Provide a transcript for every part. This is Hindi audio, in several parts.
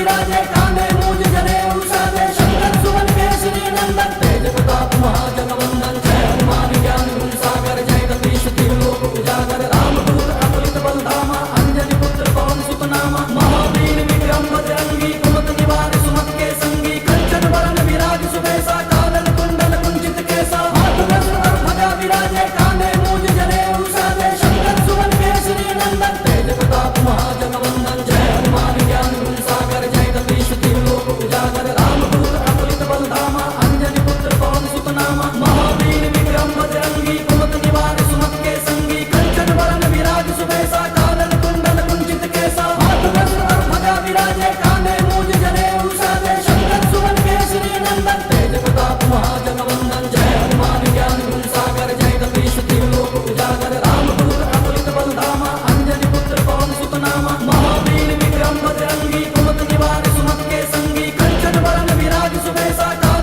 विराजे कांधे मूज जनेऊ साजे शंकर सुवन केसरी नंदन तेज प्रताप महाजगवंदन जय हनुमान ज्ञान गुण सागर जय कपीश तिलोक उजागर रामदूत अतुलित बल धामा अंजनी पुत्र पवन सुत नामा महावीर विक्रम बजरंगी कुमति निवार सुमति के संगी कंचन वरण विराज सुबेसा कानन कुंडल कुंचित केसा हाथ वज्र और ध्वजा विराजे कांधे मूज जनेऊ साजे शंकर सुवन केसरी नंदन तेज प्रताप महाजगवंदन जय हनुमान ज्ञान गुण सागर जय कपीश तिलोक उजागर रामदूत अतुलित बल धामा अंजनी पुत्र पवन सुत नामा महावीर विक्रम बजरंगी कुमति निवार सुमति के संगी कंचन वरण विराज सुबेसा कानन कुंडल कुंचित केसा हाथ वज्र और ध्वजा विराजे कांधे मूज जनेऊ साजे शंकर सुवन केसरी नंदन तेज प्रताप महाजगवंदन जय हनुमान ज्ञान गुण सागर जय कपीश तिलोक उजागर रामदूत अतुलित बल धामा अंजनी पुत्र पवन सुत नामा महावीर विक्रम बजरंगी कुमति निवार सुमति के संगी कंचन वरण विराज सुबेसा कानन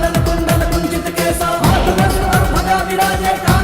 कुंडल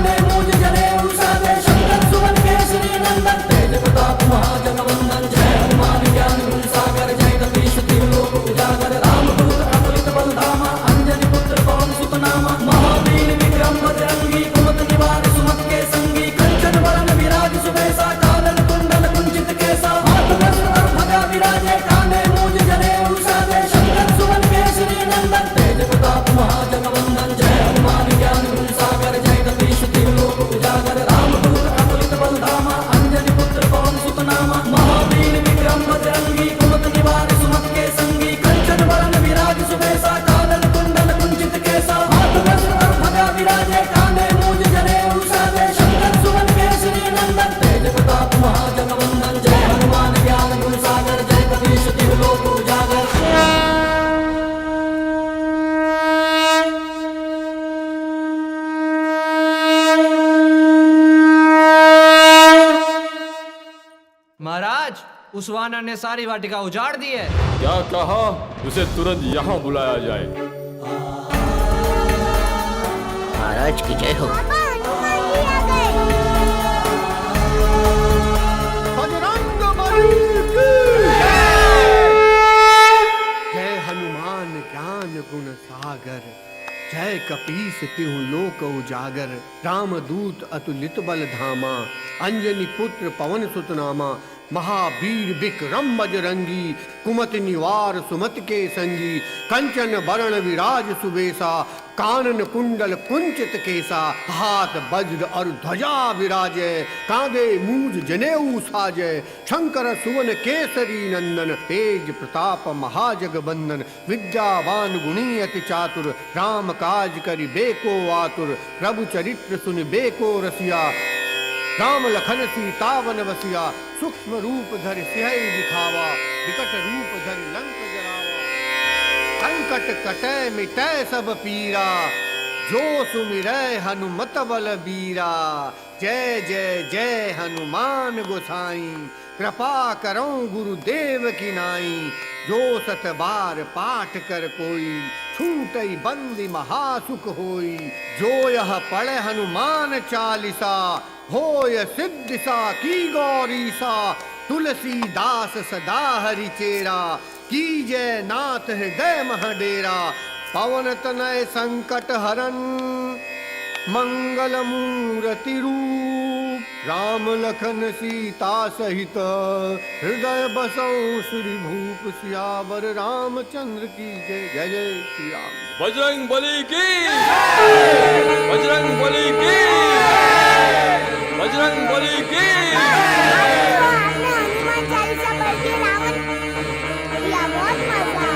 कुंचित केसा हाथ वज्र और ध्वजा विराजे कांधे मूज जनेऊ साजे शंकर सुवन केसरी नंदन तेज प्रताप महाजगवंदन जय हनुमान ज्ञान गुण सागर जय कपीश तिलोक उजागर रामदूत अतुलित बल धामा अंजनी पुत्र पवन सुत नामा महावीर विक्रम बजरंगी कुमति निवार सुमति के संगी कंचन वरण विराज सुबेसा कानन कुंडल कुंचित केसा हाथ वज्र और ध्वजा विराजे कांधे मूज जनेऊ साजे शंकर सुवन केसरी नंदन तेज प्रताप महाजगवंदन जय हनुमान ज्ञान गुण सागर जय कपीश तिलोक उजागर रामदूत अतुलित बल धामा अंजनी पुत्र पवन सुत नामा महावीर विक्रम बजरंगी कुमति निवार सुमति के संगी कंचन वरण विराज सुबेसा कानन कुंडल कुंचित केसा हाथ वज्र और ध्वजा विराजे कांधे मूज जनेऊ साजे शंकर सुवन केसरी नंदन तेज प्रताप महाजगवंदन जय हनुमान ज्ञान गुण सागर जय कपीश तिलोक उजागर महाराज, उस वानर ने सारी वाटिका उजाड़ दी है। क्या कहा? उसे तुरंत यहाँ बुलाया जाए। महाराज की जय हो। जय हनुमान ज्ञान गुण सागर जय कपीस तिहु लोक उजागर रामदूत अतुलित बल धामा अंजनी पुत्र पवन सुत नामा महावीर विक्रम बजरंगी कुमति निवार सुमति के संगी कंचन वरण विराज सुबेसा कानन कुंडल कुंचित केसा हाथ वज्र और ध्वजा विराजे कांधे मूज जनेऊ साजे शंकर सुवन केसरी नंदन तेज प्रताप महाजगवंदन विद्यावान गुणी अति चातुर राम काज करि बेको आतुर प्रभु चरित्र सुन बेको रसिया राम लखन सीतावन बसिया सूक्ष्म रूप धरि सिंहई दिखावा विकट रूप धरि लंक जरावा संकट कटै मिटै सब पीरा जो सुमिरै हनुमत बल बीरा जय जय जय हनुमान गोसाई कृपा करो गुरुदेव की नाई जो सत बार पाठ कर कोई छूटई बंदी महासुख होई जो यह पढ़े हनुमान चालीसा होय सिद्धि सा की गौरीसा तुलसीदास सदा हरि चेरा कीजय नाथ हृदय महडेरा पवन तनय संकट हरन मंगल मूर्ति रूप राम लखन सीता सहित हृदय बसौ श्री भूप सियावर रामचंद्र की जय। जय जय श्री राम। बजरंग बली की, बजरंग बली की, बजरंग बली की। हनुमान चालीसा पढ़ के रावण या बहुत मजा।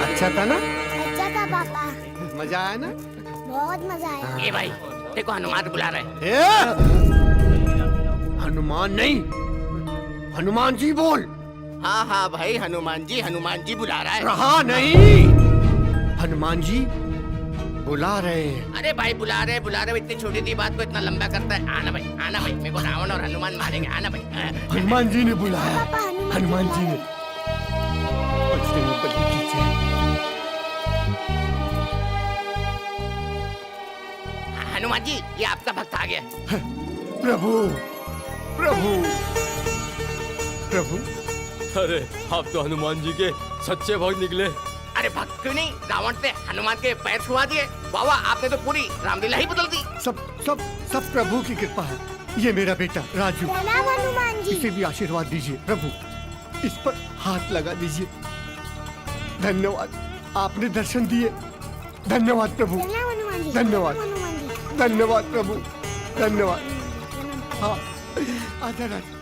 अच्छा था ना? अच्छा था पापा। मजा आया ना? बहुत मजा आया। ए भाई, देखो हनुमान बुला रहे। हनुमान नहीं, हनुमान जी बोल। हाँ हाँ भाई, हनुमान जी बुला रहा है। रहा नहीं, हनुमान जी बुला रहे हैं। अरे भाई बुला रहे इतनी छोटी सी बात को इतना लंबा करता है। आना भाई मेरे को रावण और हनुमान मारेंगे। आना भाई। हनुमान जी ने बुलाया। पापा, हनुमान जी ने। बजरंग बली की जय। हनुमान जी, ये आपका भक्त आ गया। प्रभु प्रभु प्रभु। अरे आप तो हनुमान जी के सच्चे भक्त निकले। अरे भक्त क्यों नहीं, रावण से हनुमान के पैर छुआ दिए। वाह वाह, आपने तो पूरी रामलीला ही बदल दी। सब सब सब प्रभु की कृपा है। ये मेरा बेटा राजू, प्रणाम हनुमान जी। इसे भी आशीर्वाद दीजिए प्रभु, इस पर हाथ लगा दीजिए। धन्यवाद, आपने दर्शन दिए। धन्यवाद प्रभु, प्रणाम हनुमान जी। धन्यवाद। प्रणाम हनुमान जी। धन्यवाद प्रभु, धन्यवाद। हाँ, आजा राजू।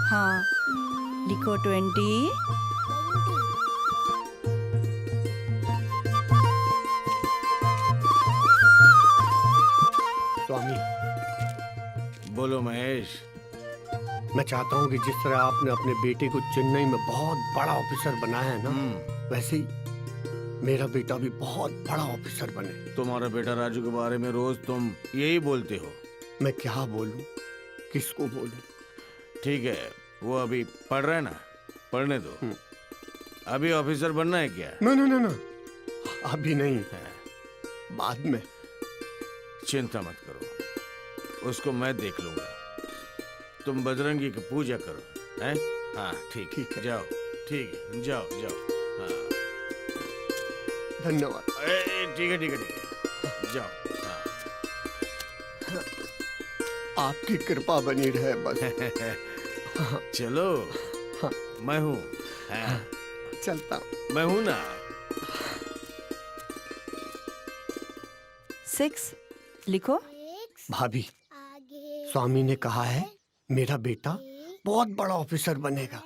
हाँ, लिखो 20। स्वामी, बोलो महेश। मैं चाहता हूँ कि जिस तरह आपने अपने बेटे को चेन्नई में बहुत बड़ा ऑफिसर बनाया है ना, वैसे ही मेरा बेटा भी बहुत बड़ा ऑफिसर बने। तुम्हारा बेटा राजू के बारे में रोज तुम यही बोलते हो। मैं क्या बोलूं, किसको बोलूं? ठीक है, वो अभी पढ़ रहा है ना, पढ़ने दो। अभी ऑफिसर बनना है क्या? ना ना ना ना, अभी नहीं है, बाद में। चिंता मत करो, उसको मैं देख लूंगा। तुम बजरंगी की पूजा करो, हैं? हाँ ठीक है। जाओ, ठीक है, जाओ जाओ। हाँ धन्यवाद। ठीक है ठीक है ठीक है, जाओ। हाँ। आपकी कृपा बनी रहे बस। चलो, हाँ। मैं हूँ। हाँ। चलता हूँ। मैं हूँ ना। 6 लिखो। भाभी, स्वामी ने कहा है मेरा बेटा बहुत बड़ा ऑफिसर बनेगा।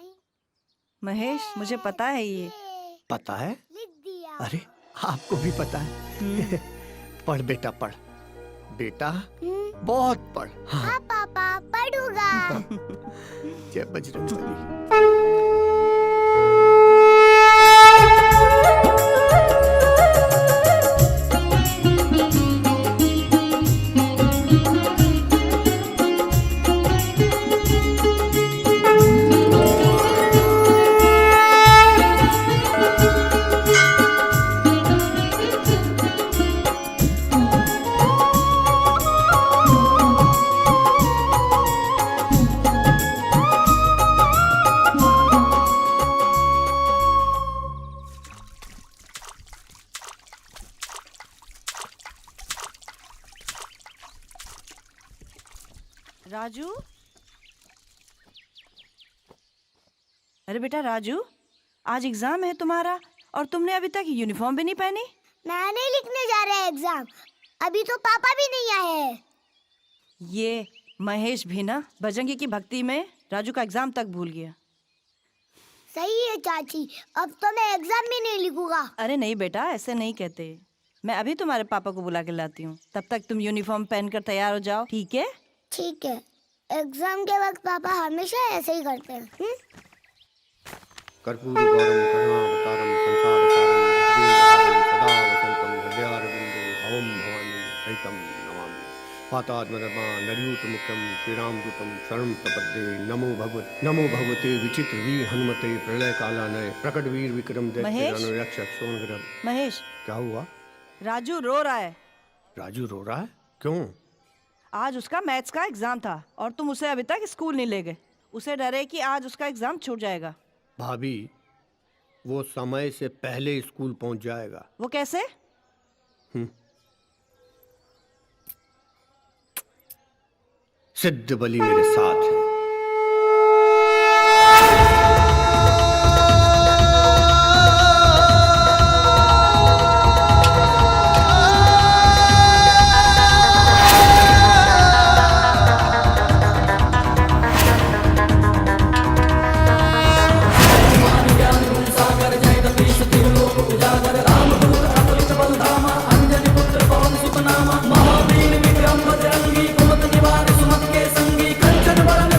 महेश, मुझे पता है ये। पता है? लिख दिया। अरे आपको भी पता है? पढ़ बेटा पढ़, बेटा बहुत पढ़। हाँ पापा, पढ़ूंगा। जय बजरंगबली। राजू, अरे बेटा राजू, आज एग्जाम है तुम्हारा और तुमने अभी तक यूनिफॉर्म भी नहीं पहनी। मैं नहीं लिखने जा रहा है एग्जाम, अभी तो पापा भी नहीं आए हैं। ये महेश भी ना बजरंगी की भक्ति में राजू का एग्जाम तक भूल गया। सही है चाची, अब तो मैं एग्जाम भी नहीं लिखूंगा। अरे नहीं बेटा, ऐसे नहीं कहते। मैं अभी तुम्हारे पापा को बुला के लाती हूँ, तब तक तुम यूनिफॉर्म पहनकर तैयार हो जाओ, ठीक है? ठीक है, एग्जाम के वक्त पापा हमेशा ऐसे ही करते हैं। कर्पूर गौरम करुणावतारम संसार सारम सदा वसंतम हृदयारविंदो भवम भवानी सहितम नमामि। पातात्मरमा नरयूत मुखम श्रीरामदूतम शरणं प्रपद्ये। नमो भगवते विचित्र वीर हनुमते प्रलय कालानय प्रकट वीर विक्रम महेश? दैत्य रक्षक सोनग्रह। महेश, क्या हुआ? राजू रो रहा है। राजू रो रहा है? क्यों? आज उसका मैथ्स का एग्जाम था और तुम उसे अभी तक स्कूल नहीं ले गए। उसे डर है कि आज उसका एग्जाम छूट जाएगा। भाभी, वो समय से पहले स्कूल पहुंच जाएगा। वो कैसे? सिद्ध बलि मेरे साथ है। महावीर विक्रम बजरंगी कुमत निवार सुमत के संगी कंचन बरन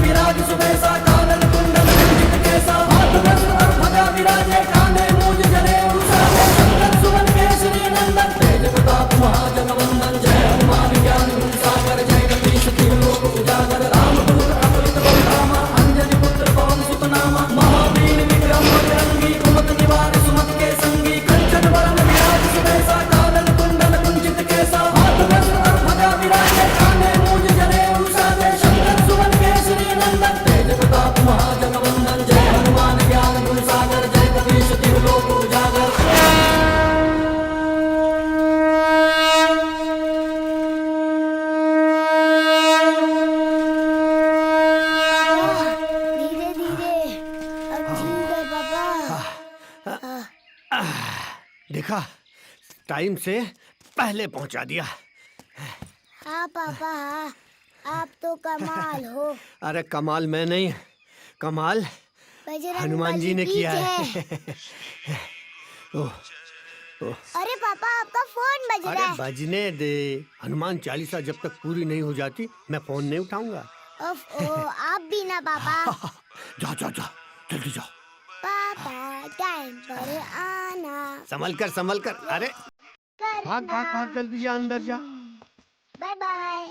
देखा, टाइम से पहले पहुंचा दिया। हाँ पापा हाँ, आप तो कमाल हो। अरे कमाल मैं नहीं, कमाल बजरंग हनुमान जी ने बली किया की है। जय। ओह, अरे पापा आपका फोन बज अरे रहा है। बजने दे, हनुमान चालीसा जब तक पूरी नहीं हो जाती मैं फोन नहीं उठाऊंगा। आप भी ना पापा। जा जा जा, जल्दी जाओ। पापा टाइम पर आना। संभल कर। अरे भाग भाग भाग, जल्दी जा, अंदर जा। Bye bye.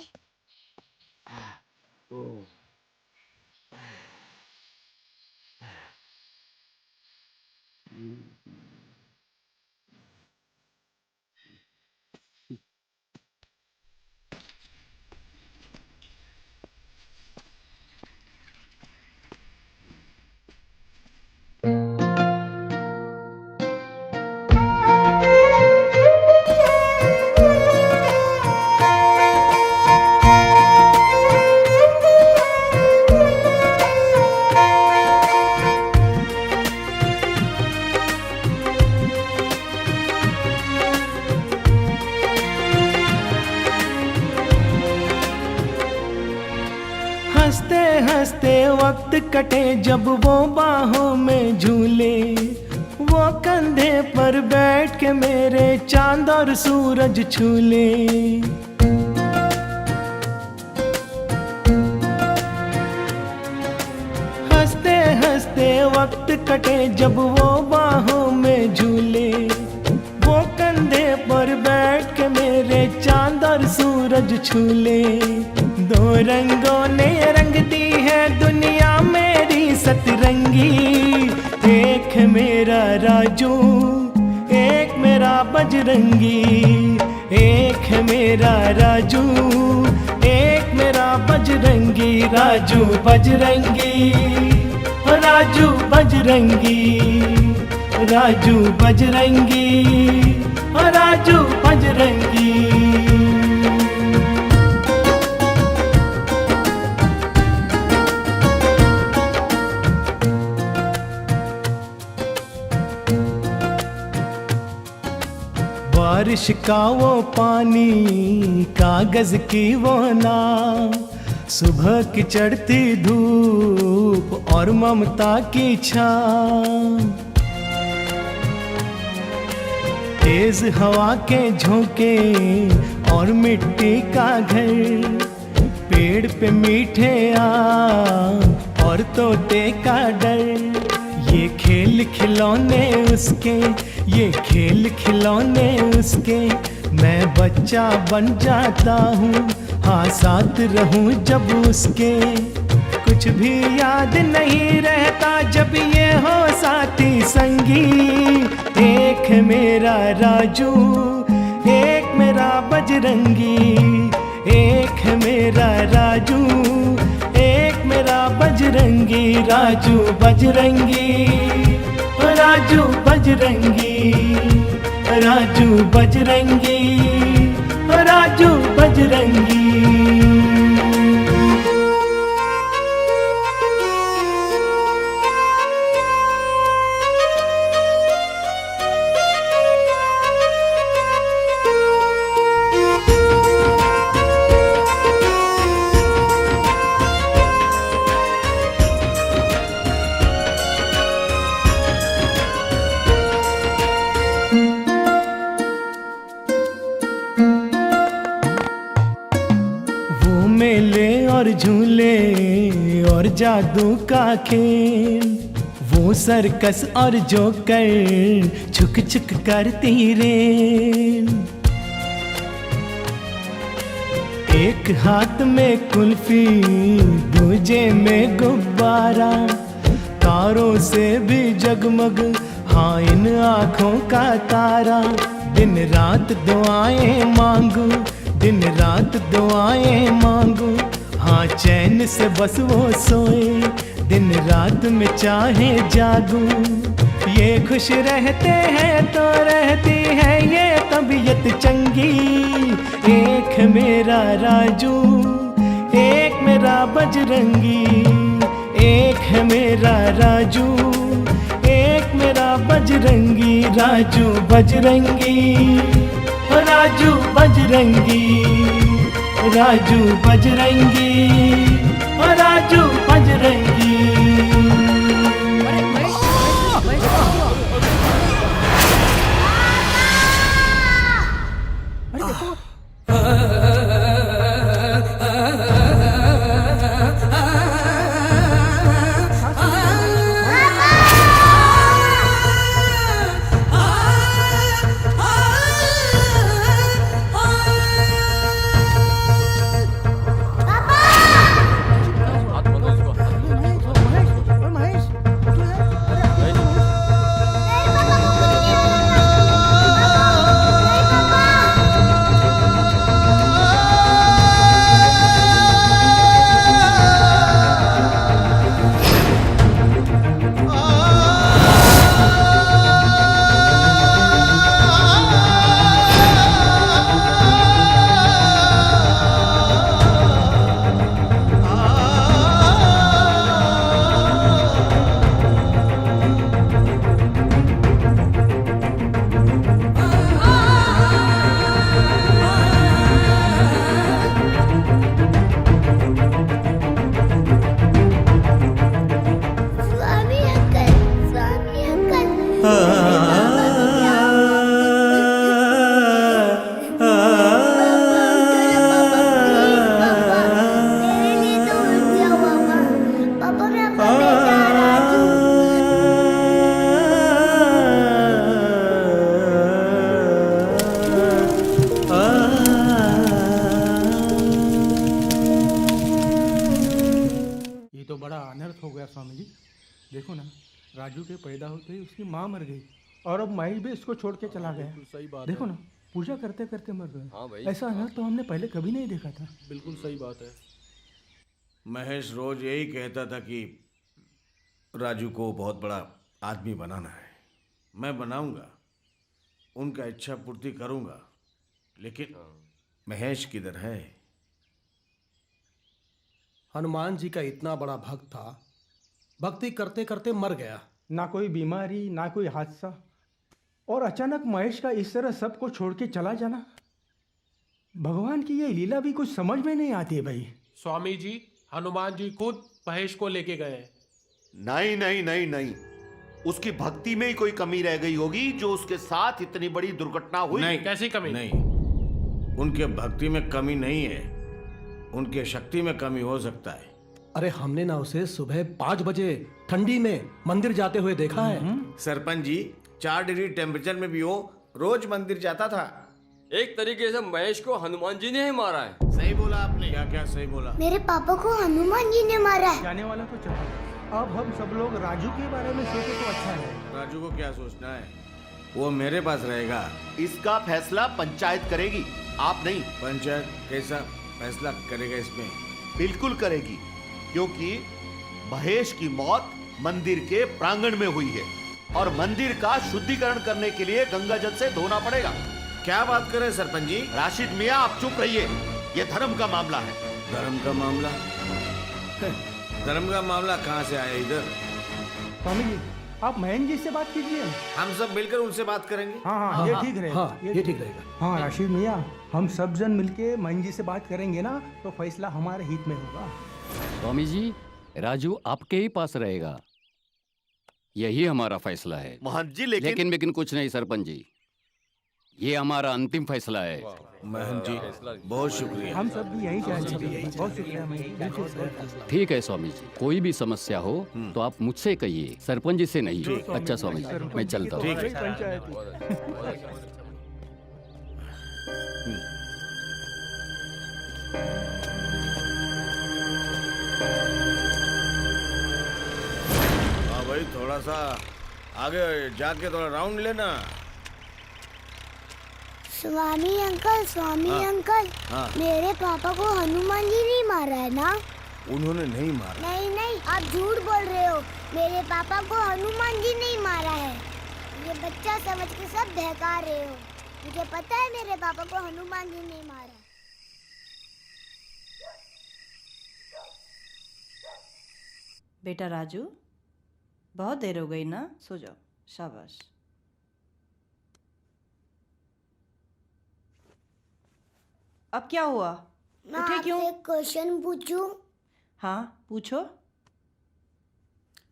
हंसते हंसते वक्त कटे जब वो बाहों में झूले, वो कंधे पर बैठ के मेरे चांद और सूरज छूले। हंसते हंसते वक्त कटे जब वो बाहों में झूले, वो कंधे पर बैठ के मेरे चांद और सूरज छूले। दो रंगों ने रंग दी है दुनिया मेरी सतरंगी, एक मेरा राजू एक मेरा बजरंगी, एक मेरा राजू एक मेरा बजरंगी। राजू बजरंगी, राजू बजरंगी, राजू बजरंगी, राजू बजरंगी। बारिश का वो पानी, कागज की वो नाव, सुबह की चढ़ती धूप और ममता की छाँव, तेज हवा के झोंके और मिट्टी का घर, पेड़ पे मीठे आम और तोते का डर। ये खेल खिलौने उसके, ये खेल खिलौने उसके, मैं बच्चा बन जाता हूँ, हाँ साथ रहूँ जब उसके। कुछ भी याद नहीं रहता जब ये हो साथी संगी, एक मेरा राजू एक मेरा बजरंगी, एक मेरा राजू एक मेरा बजरंगी। राजू बजरंगी, राजू बजरंगी, राजू बजरंगी, राजू बजरंगी। और झूले और जादू का खेल, वो सर्कस और जोकर छुक छुक करती रेल। एक हाथ में कुल्फी दूजे में गुब्बारा, तारों से भी जगमग हाँ इन आँखों का तारा। दिन रात दुआएं मांगू, दिन रात दुआएं मांगू, हाँ चैन से बस वो सोए, दिन रात में चाहे जागू। ये खुश रहते हैं तो रहती है ये तबीयत चंगी। एक मेरा राजू एक मेरा बजरंगी, एक है मेरा राजू एक मेरा बजरंगी राजू बजरंगी, राजू बजरंगी, राजू बजरंगी, राजू बजरंगी। स्वामी अंकल, स्वामी अंकल। मेरे लिए तो उठ जाओ पापा। पापा मैं आपका बेटा राजू। ये तो बड़ा अनर्थ हो गया स्वामी जी। देखो ना, राजू के पैदा होते ही उसकी माँ मर गई और अब माई भी इसको छोड़ के चला गया। सही बात देखो ना, पूजा करते करते मर गए। हाँ भाई। ऐसा अनर्थ तो हमने पहले कभी नहीं देखा था। बिल्कुल सही बात है। महेश रोज यही कहता था कि राजू को बहुत बड़ा आदमी बनाना है। मैं बनाऊंगा, उनका इच्छा पूर्ति करूंगा, लेकिन महेश किधर है? हनुमान जी का इतना बड़ा भक्त था, भक्ति करते करते मर गया। ना कोई बीमारी, ना कोई हादसा, और अचानक महेश का इस तरह सबको छोड़ के चला जाना। भगवान की ये लीला भी कुछ समझ में नहीं आती है भाई। स्वामी जी, हनुमान जी खुद महेश को लेके गए। नहीं नहीं नहीं नहीं, उसकी भक्ति में ही कोई कमी रह गई होगी जो उसके साथ इतनी बड़ी दुर्घटना हुई। नहीं, कैसी कमी? नहीं, उनके भक्ति में कमी नहीं है, उनके शक्ति में कमी हो सकता है। अरे हमने ना उसे सुबह 5 बजे ठंडी में मंदिर जाते हुए देखा है। सरपंच जी, 4 डिग्री टेम्परेचर में भी वो रोज मंदिर जाता था। एक तरीके से महेश को हनुमान जी ने ही मारा है। सही बोला आपने। क्या क्या सही बोला? मेरे पापा को हनुमान जी ने मारा है। जाने वाला तो चला, अब हम सब लोग राजू के बारे में सोचे तो अच्छा है। राजू को क्या सोचना है, वो मेरे पास रहेगा। इसका फैसला पंचायत करेगी, आप नहीं। पंचायत कैसा फैसला करेगा इसमें? बिल्कुल करेगी, क्योंकि महेश की मौत मंदिर के प्रांगण में हुई है और मंदिर का शुद्धिकरण करने के लिए गंगा जल से धोना पड़ेगा। क्या बात कर रहे हैं सरपंच जी? राशिद मियाँ, आप चुप रहिए, ये धर्म का मामला है। धर्म का मामला? धर्म का मामला कहाँ से आया इधर? स्वामी जी, आप महेंद्र जी से बात कीजिए। हम सब मिलकर उनसे बात करेंगे। हाँ, ये ठीक रहेगा। हाँ, ये ठीक रहेगा। हाँ राशिद मियाँ, हम सब जन मिलके महेंद्र जी से बात करेंगे ना, तो फैसला हमारे हित में होगा। स्वामी जी, राजू आपके ही पास रहेगा, यही हमारा फैसला है। महंत जी, लेकिन कुछ नहीं सरपंच जी, ये हमारा अंतिम फैसला है। महंत जी, बहुत शुक्रिया। हम सब भी यही चाहते हैं। बहुत शुक्रिया महंत। ठीक है स्वामी जी, कोई भी समस्या हो तो आप मुझसे कहिए, सरपंच जी से नहीं। अच्छा स्वामी जी, मैं चलता हूँ। हाँ भाई, थोड़ा सा आगे जाके थोड़ा राउंड लेना। स्वामी अंकल, स्वामी अंकल, हाँ। मेरे पापा को हनुमान जी नहीं मारा है ना? उन्होंने नहीं मारा। नहीं नहीं, आप झूठ बोल रहे हो। मेरे पापा को हनुमान जी नहीं मारा है। ये बच्चा समझ के सब बहका रहे हो। मुझे पता है मेरे पापा को हनुमान जी नहीं मारा। बेटा राजू, बहुत देर हो गई ना, सो जाओ। शाबाश। अब क्या हुआ? मैं उठे क्यों? आपसे एक क्वेश्चन पूछूं? हाँ पूछो।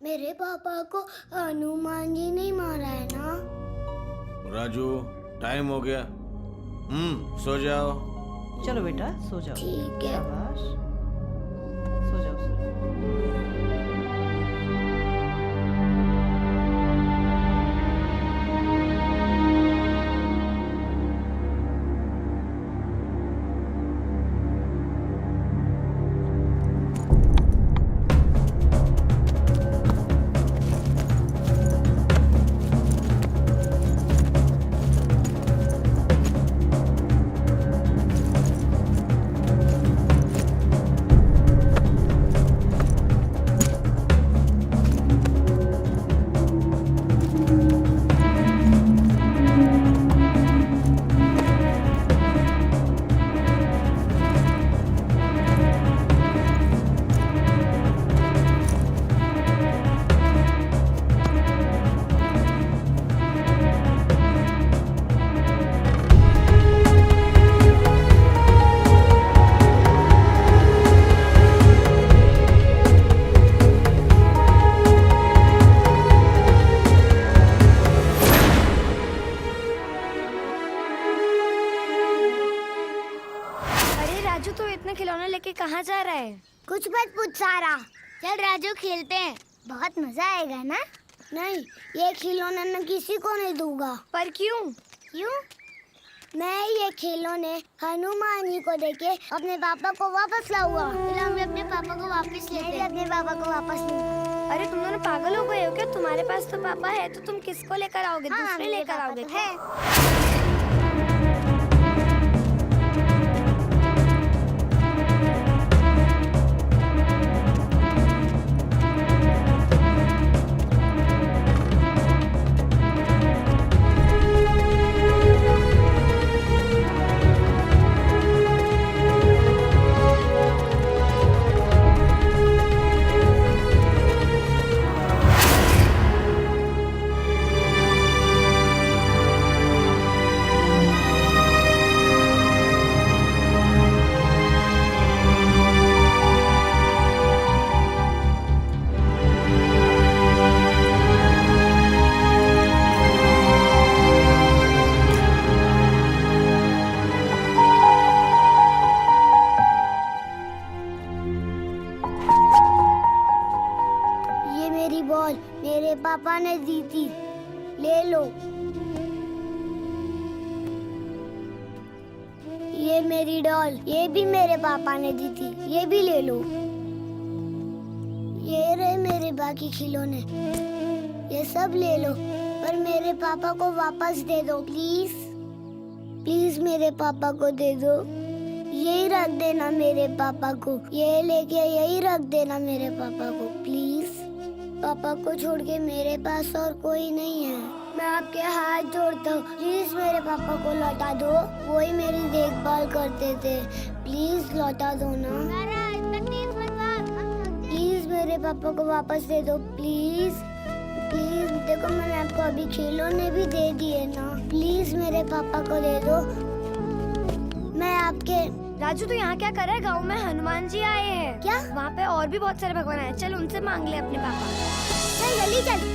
मेरे पापा को हनुमान जी नहीं मारा है ना? राजू, टाइम हो गया। सो जाओ। चलो बेटा सो जाओ। ठीक है। शाबाश, सो जाओ सो जाओ। राजू तू इतने खिलौने लेके कहाँ जा रहा है? कुछ मत पूछ सारा, चल राजू खेलते हैं, बहुत मजा आएगा ना? नहीं, ये खिलौना मैं किसी को नहीं दूंगा। पर क्यों? क्यों? मैं ये खिलौने हनुमान जी को देके अपने पापा को वापस लाऊंगा। फिर हम अपने पापा को वापस लेते हैं। अपने पापा को वापस लूंगा। अरे तुम दोनों पागल हो गए हो क्या? तुम्हारे पास तो पापा है तो तुम किसको लेकर आओगे? दूसरे लेकर आओगे क्या? बॉल मेरे पापा ने दी थी, ले लो। ये मेरी डॉल, ये भी मेरे पापा ने दी थी, ये भी ले लो। ये रहे मेरे बाकी खिलौने, ये सब ले लो, पर मेरे पापा को वापस दे दो प्लीज। प्लीज मेरे पापा को दे दो। यही रख देना मेरे पापा को, ये लेके यही रख देना मेरे पापा को प्लीज। पापा को छोड़ के मेरे पास और कोई नहीं है। मैं आपके हाथ जोड़ता हूँ, प्लीज मेरे पापा को लौटा दो। वही मेरी देखभाल करते थे, प्लीज लौटा दो ना। प्लीज मेरे पापा को वापस दे दो प्लीज। प्लीज देखो, मैंने आपको अभी खिलौने भी दे दिए ना, प्लीज मेरे पापा को दे दो। मैं आपके राजू, तू यहाँ क्या कर रहा है? गाँव में हनुमान जी आए हैं। क्या? वहाँ पे और भी बहुत सारे भगवान आए, चल उनसे मांग ले अपने पापा। चल जल्दी चल।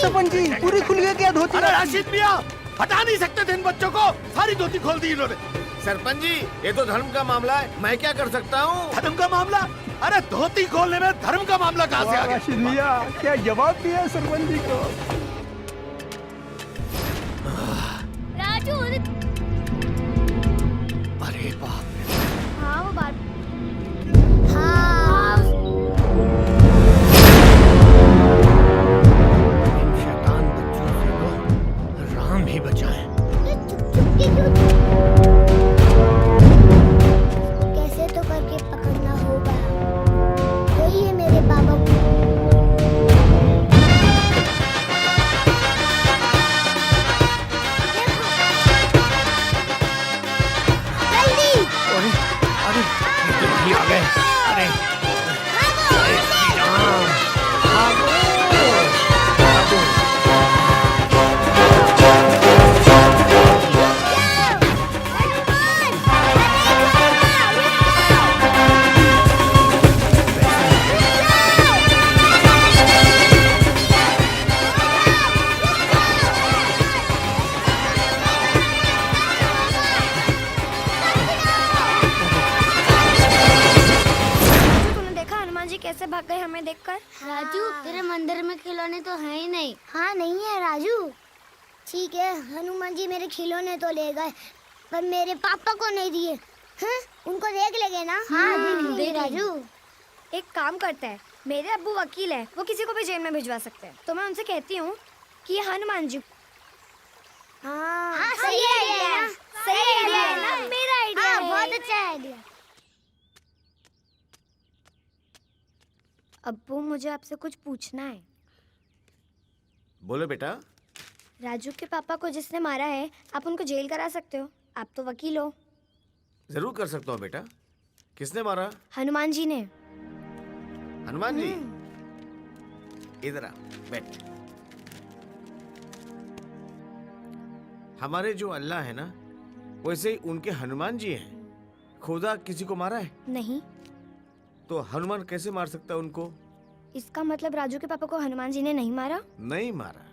सरपंच जी, पूरी खुल गई क्या धोती? अरे राशिद मियां, हटा नहीं सकते थे इन बच्चों को, सारी धोती खोल दी इन्होंने। सरपंच जी, ये तो धर्म का मामला है, मैं क्या कर सकता हूँ? धर्म का मामला? अरे धोती खोलने में धर्म का मामला कहाँ से आ गया? राशिद मियां, क्या जवाब दिया सरपंच जी को? राजू अरे बाप रे। हाँ वो बात हाँ इन शैतान बच्चों से तो राम ही बचाए। ये चुप क्यों? कैसे तो करके पकड़ना होगा। वही है मेरे पापा को। जल्दी अरे अरे ये आ गए। अरे अरे श्री राम, भागो, भागो। तूने देखा हनुमान जी कैसे भाग गए हमें देखकर? राजू तेरे मंदिर में खिलौने तो हैं ही नहीं। हाँ नहीं है राजू। ठीक है, हनुमान जी मेरे खिलौने तो ले गए, पर मेरे पापा को नहीं दिए। हैं? उनको देख लेंगे ना? हाँ देख लेंगे राजू। एक काम करता है, मेरे अब्बू वकील है, वो किसी को भी जेल में भिजवा सकते हैं, तो मैं उनसे कहती हूँ कि ये हनुमान जी। हाँ सही आइडिया है। सही आइडिया है ना? मेरा आइडिया है। बहुत अच्छा आइडिया। अब्बू मुझे आपसे कुछ पूछना है। बोलो बेटा। राजू के पापा को जिसने मारा है, आप उनको जेल करा सकते हो, आप तो वकील हो। जरूर कर सकता हूँ बेटा। किसने मारा? हनुमान जी ने। हनुमान जी, इधर आ, बैठ। हमारे जो अल्लाह है ना, वैसे ही उनके हनुमान जी हैं। खुदा किसी को मारा है? नहीं। तो हनुमान कैसे मार सकता है उनको? इसका मतलब राजू के पापा को हनुमान जी ने नहीं मारा? नहीं मारा।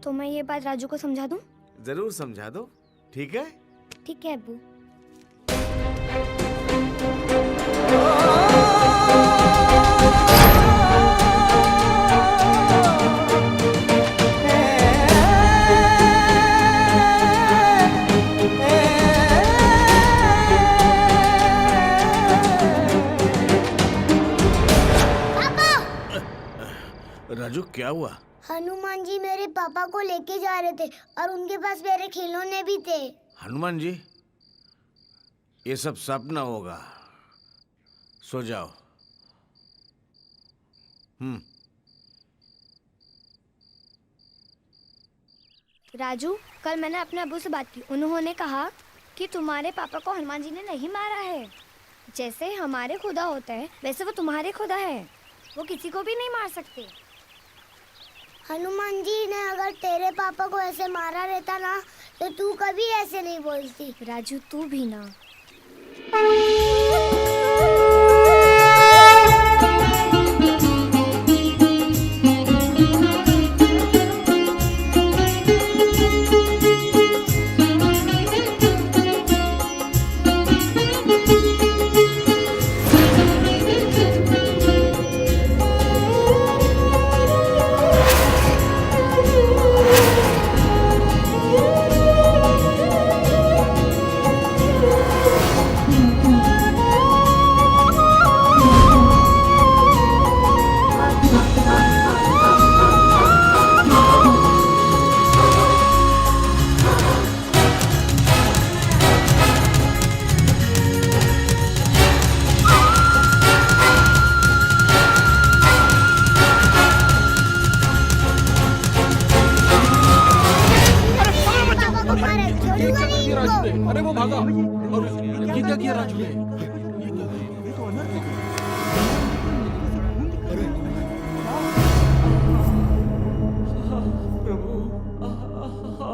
तो मैं ये बात राजू को समझा दूं? जरूर समझा दो, ठीक है? ठीक है अब्बू। राजू क्या हुआ? हनुमान जी मेरे पापा को लेके जा रहे थे और उनके पास मेरे खिलौने भी थे। हनुमान जी, ये सब सपना होगा, सो जाओ। राजू, कल मैंने अपने अब्बू से बात की, उन्होंने कहा कि तुम्हारे पापा को हनुमान जी ने नहीं मारा है। जैसे हमारे खुदा होता है, वैसे वो तुम्हारे खुदा है, वो किसी को भी नहीं मार सकते। हनुमान जी ने अगर तेरे पापा को ऐसे मारा रहता ना, तो तू कभी ऐसे नहीं बोलती। राजू तू भी ना। अरे वो भागा। और ये क्या किया राजू ने?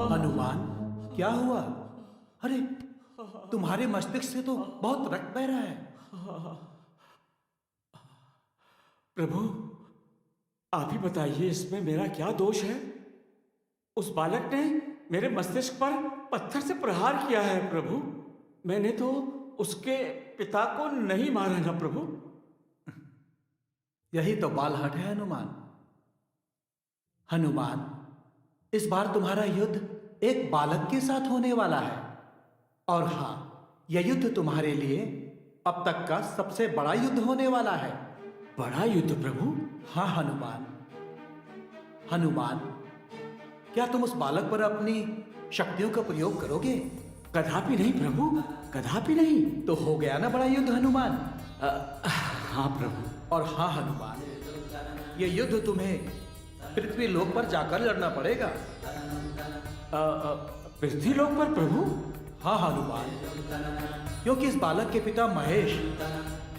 हनुमान, क्या हुआ? अरे तुम्हारे मस्तिष्क से तो बहुत रक्त बह रहा है। प्रभु, आप ही बताइए इसमें मेरा क्या दोष है? उस बालक ने मेरे मस्तिष्क पर पत्थर से प्रहार किया है प्रभु। मैंने तो उसके पिता को नहीं मारा ना प्रभु। यही तो बालहट है हनुमान। हनुमान, इस बार तुम्हारा युद्ध एक बालक के साथ होने वाला है। और हाँ, यह युद्ध तुम्हारे लिए अब तक का सबसे बड़ा युद्ध होने वाला है। बड़ा युद्ध प्रभु? हाँ हनुमान। हनुमान, क्या तुम उस बालक पर अपनी शक्तियों का प्रयोग करोगे? कदापि नहीं प्रभु, कदापि नहीं। तो हो गया ना बड़ा युद्ध हनुमान? हाँ प्रभु। और हाँ हनुमान, ये युद्ध तुम्हें पृथ्वी लोक पर जाकर लड़ना पड़ेगा। पृथ्वी लोक पर प्रभु? हाँ हनुमान, क्योंकि इस बालक के पिता महेश,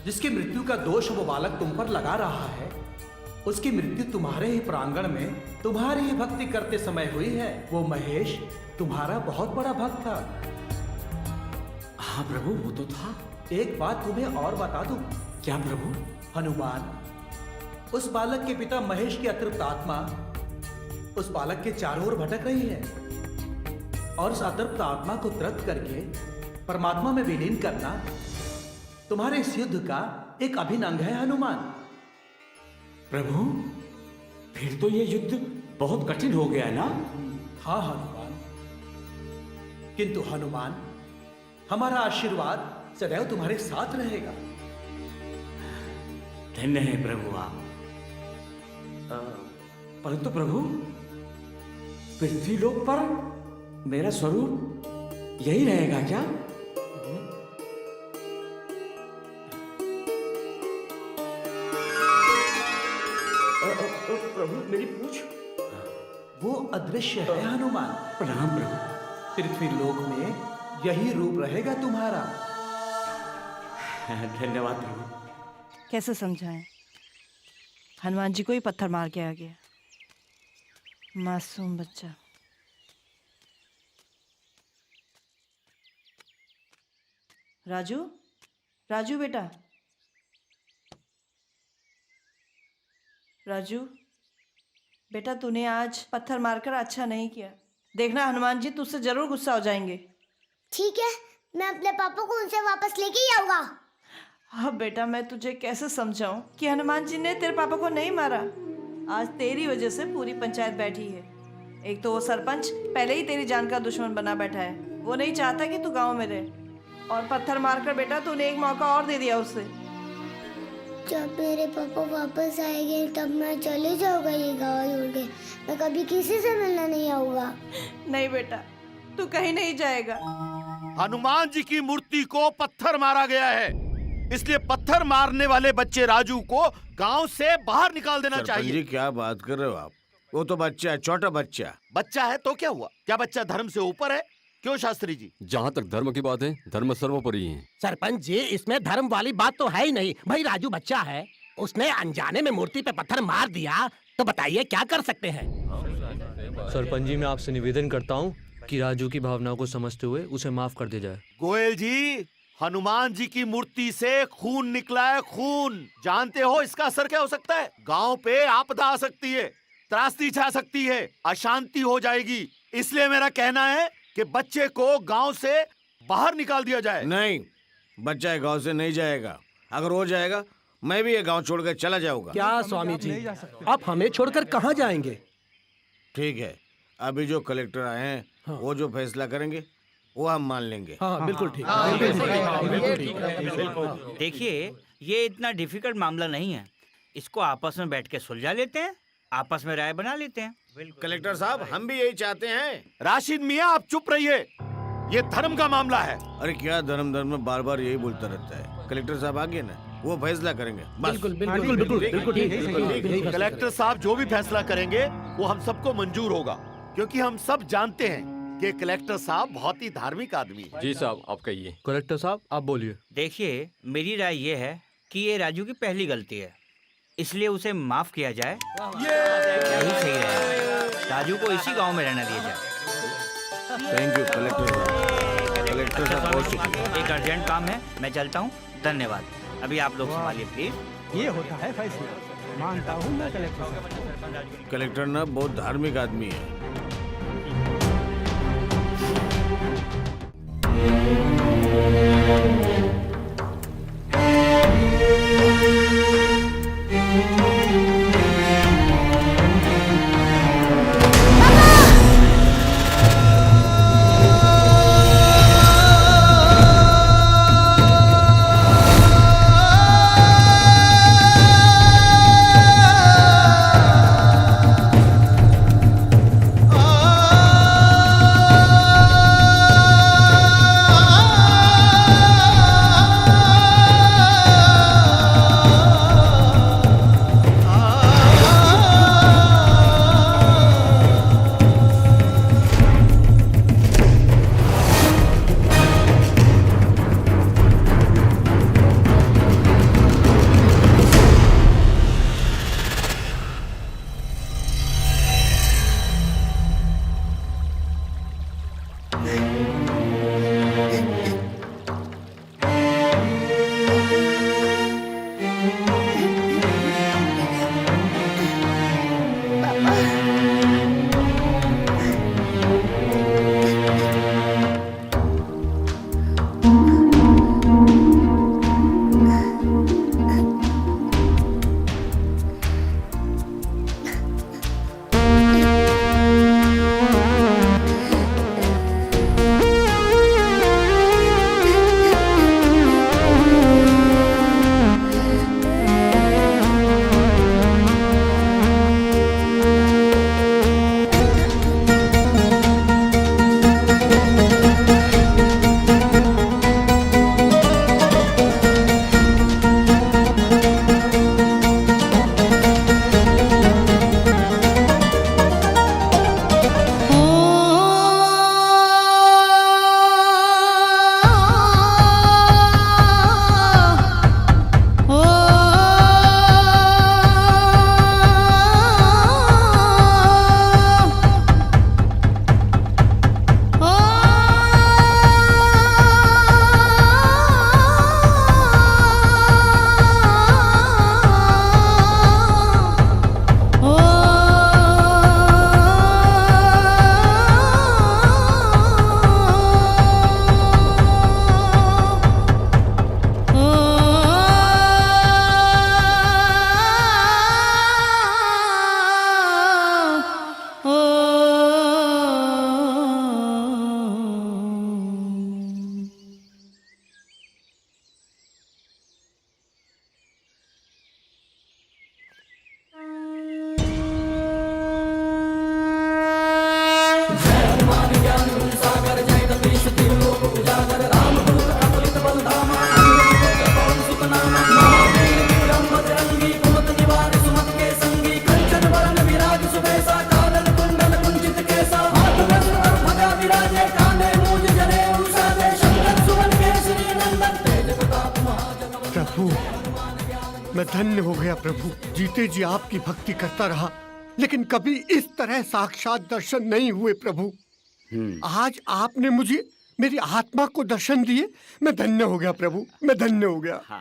जिसकी मृत्यु का दोष वो बालक तुम पर लगा रहा है, उसकी मृत्यु तुम्हारे ही प्रांगण में तुम्हारी ही भक्ति करते समय हुई है। वो महेश तुम्हारा बहुत बड़ा भक्त था। हाँ प्रभु, वो तो था। एक बात तुम्हें और बता दूं। क्या प्रभु? हनुमान, उस बालक के पिता महेश की अतृप्त आत्मा उस बालक के चारों ओर भटक रही है, और उस अतृप्त आत्मा को तृप्त करके परमात्मा में विलीन करना तुम्हारे इस युद्ध का एक अभिन्न अंग है हनुमान। प्रभु, फिर तो ये युद्ध बहुत कठिन हो गया ना? हाँ हनुमान, किंतु हनुमान, हमारा आशीर्वाद सदैव तुम्हारे साथ रहेगा। धन्य है प्रभु आप। परंतु प्रभु, पृथ्वी लोक पर मेरा स्वरूप यही रहेगा क्या? प्रभु, मेरी पूछ। वो अदृश्य है हनुमान। प्रणाम प्रभु। पृथ्वी लोक में यही रूप रहेगा तुम्हारा। धन्यवाद प्रभु। कैसे समझाएं? हनुमान जी को ही पत्थर मार के आ गया, मासूम बच्चा। राजू, राजू बेटा, राजू बेटा, तूने आज पत्थर मारकर अच्छा नहीं किया। देखना हनुमान जी तुझसे जरूर गुस्सा हो जाएंगे। ठीक है, मैं अपने पापा को उनसे वापस लेके ही आऊंगा। हाँ बेटा, मैं तुझे कैसे समझाऊं कि हनुमान जी ने तेरे पापा को नहीं मारा। आज तेरी वजह से पूरी पंचायत बैठी है। एक तो वो सरपंच पहले ही तेरी जान का दुश्मन बना बैठा है। वो नहीं चाहता कि तू गांव में रहे, और पत्थर मारकर बेटा तूने एक मौका और दे दिया उसे। जब मेरे पापा वापस आएंगे तब मैं चले जाऊंगा ये गाँव छोड़ के। मैं कभी किसी से मिलने नहीं आऊंगा। नहीं बेटा, तू कहीं नहीं जाएगा। हनुमान जी की मूर्ति को पत्थर मारा गया है, इसलिए पत्थर मारने वाले बच्चे राजू को गांव से बाहर निकाल देना चाहिए। जी क्या बात कर रहे हो आप? वो तो बच्चा है, छोटा बच्चा। बच्चा है तो क्या हुआ? क्या बच्चा धर्म से ऊपर है? क्यों शास्त्री जी? जहाँ तक धर्म की बात है, धर्म सर्वोपरि है। सरपंच जी, इसमें धर्म वाली बात तो है ही नहीं। भाई राजू बच्चा है, उसने अनजाने में मूर्ति पे पत्थर मार दिया, तो बताइए क्या कर सकते हैं? सरपंच जी, मैं आपसे निवेदन करता हूँ कि राजू की भावनाओं को समझते हुए उसे माफ कर दिया जाए। गोयल जी, हनुमान जी की मूर्ति से खून निकला है, खून। जानते हो इसका असर क्या हो सकता है? गांव पे आपदा आ सकती है, त्रासदी छा सकती है, अशांति हो जाएगी। इसलिए मेरा कहना है कि बच्चे को गांव से बाहर निकाल दिया जाए। नहीं, बच्चा गांव से नहीं जाएगा। अगर हो जाएगा मैं भी ये गांव छोड़कर चला जाऊंगा। क्या स्वामी जी, आप हमें छोड़कर कहाँ जाएंगे? ठीक है, अभी जो कलेक्टर आए हैं वो जो फैसला करेंगे वो हम मान लेंगे। हाँ बिल्कुल ठीक। देखिए, ये इतना डिफिकल्ट मामला नहीं है। इसको आपस में बैठ के सुलझा लेते हैं, आपस में राय बना लेते हैं। कलेक्टर साहब, हम भी यही चाहते हैं। राशिद मियाँ, आप चुप रहिए, ये धर्म का मामला है। अरे क्या धर्म धर्म में बार बार यही बोलता रहता है। कलेक्टर साहब आगे ना, वो फैसला करेंगे। बिल्कुल बिल्कुल बिल्कुल ठीक। कलेक्टर साहब जो भी फैसला करेंगे वो हम सबको मंजूर होगा, क्योंकि हम सब जानते हैं कि कलेक्टर साहब बहुत ही धार्मिक आदमी है। जी साहब, आप कहिए। कलेक्टर साहब, आप बोलिए। देखिए, मेरी राय ये है कि ये राजू की पहली गलती है, इसलिए उसे माफ किया जाए। यही सही है। राजू को इसी गांव में रहना दिया जाए। थैंक यू कलेक्टर साहब। कलेक्टर साहब बहुत शुक्रिया। एक अर्जेंट काम है, मैं चलता हूँ। धन्यवाद। अभी आप लोग संभालिए प्लीज। ये होता है फैसला। मानता हूँ मैं कलेक्टर। कलेक्टर ना बहुत धार्मिक आदमी है। मैं धन्य हो गया प्रभु। जीते जी आपकी भक्ति करता रहा, लेकिन कभी इस तरह साक्षात दर्शन नहीं हुए प्रभु। आज आपने मुझे मेरी आत्मा को दर्शन दिए। मैं धन्य हो गया प्रभु, मैं धन्य हो गया।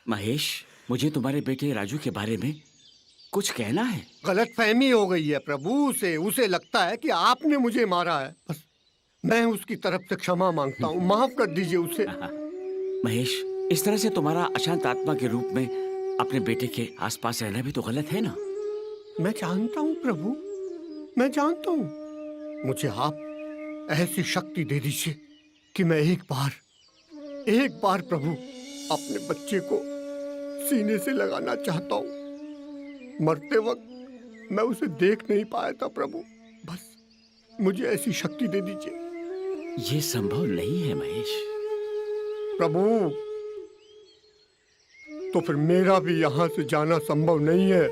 महेश, मुझे तुम्हारे बेटे राजू के बारे में कुछ कहना है। गलतफहमी हो गई है प्रभु से। उसे लगता है कि आपने मुझे मारा है। बस मैं उसकी तरफ से क्षमा मांगता हूँ, माफ कर दीजिए उसे। महेश, इस तरह से तुम्हारा अशांत आत्मा के रूप में अपने बेटे के आसपास रहना भी तो गलत है ना। मैं जानता हूँ प्रभु, मैं जानता हूँ। मुझे आप ऐसी शक्ति दे दीजिए कि मैं एक बार प्रभु अपने बच्चे को सीने से लगाना चाहता हूँ। मरते वक्त मैं उसे देख नहीं पाया था प्रभु। बस मुझे ऐसी शक्ति दे दीजिए। ये संभव नहीं है महेश। प्रभु, तो फिर मेरा भी यहाँ से जाना संभव नहीं है।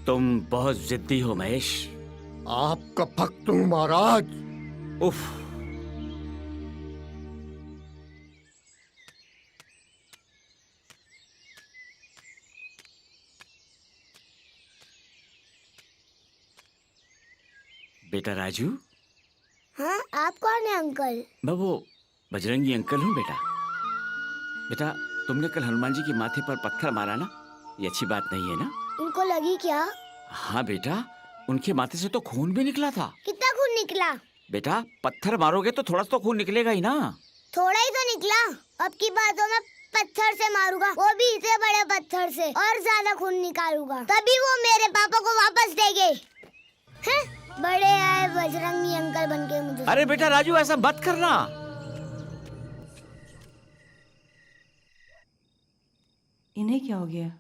तुम बहुत जिद्दी हो महेश। आपका भक्त हूँ महाराज। उफ। बेटा राजू। हाँ, आप कौन है अंकल? मैं वो बजरंगी अंकल हूँ बेटा। बेटा तुमने कल हनुमान जी के माथे पर पत्थर मारा ना, ये अच्छी बात नहीं है ना? इनको लगी क्या? हाँ बेटा, उनके माथे से तो खून भी निकला था। कितना खून निकला? बेटा पत्थर मारोगे तो थोड़ा तो खून निकलेगा ही ना। थोड़ा ही तो निकला। अब की बात हो मैं पत्थर से मारूंगा, वो भी इतने बड़े पत्थर से, और ज्यादा खून निकालूंगा, तभी वो मेरे पापा को वापस देंगे। हैं? बड़े आए बजरंगी अंकल बनके मुझे। अरे बेटा राजू ऐसा मत करना। इन्हें क्या हो गया?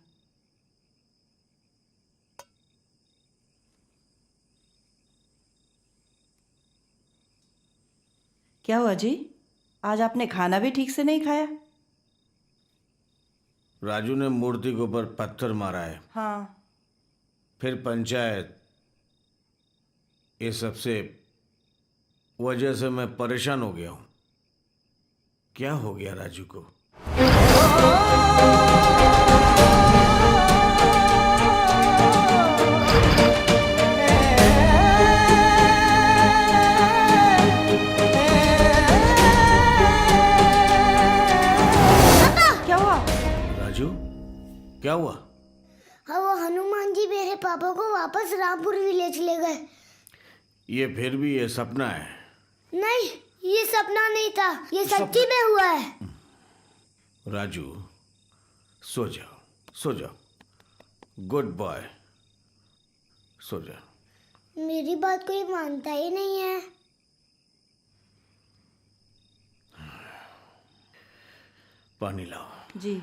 क्या हुआ जी? आज आपने खाना भी ठीक से नहीं खाया? राजू ने मूर्ति के ऊपर पत्थर मारा है। हाँ। फिर पंचायत, ये सबसे वजह से मैं परेशान हो गया हूँ। क्या हो गया राजू को? क्या हुआ? राजू क्या हुआ? हाँ, वो हनुमान जी मेरे पापा को वापस रामपुर विलेज ले गए। ये फिर भी ये सपना है। नहीं, ये सपना नहीं था, ये सच्ची में हुआ है। राजू सो जाओ, सो जाओ, गुड बॉय, सो जाओ। मेरी बात कोई मानता ही नहीं है। पानी लाओ। जी।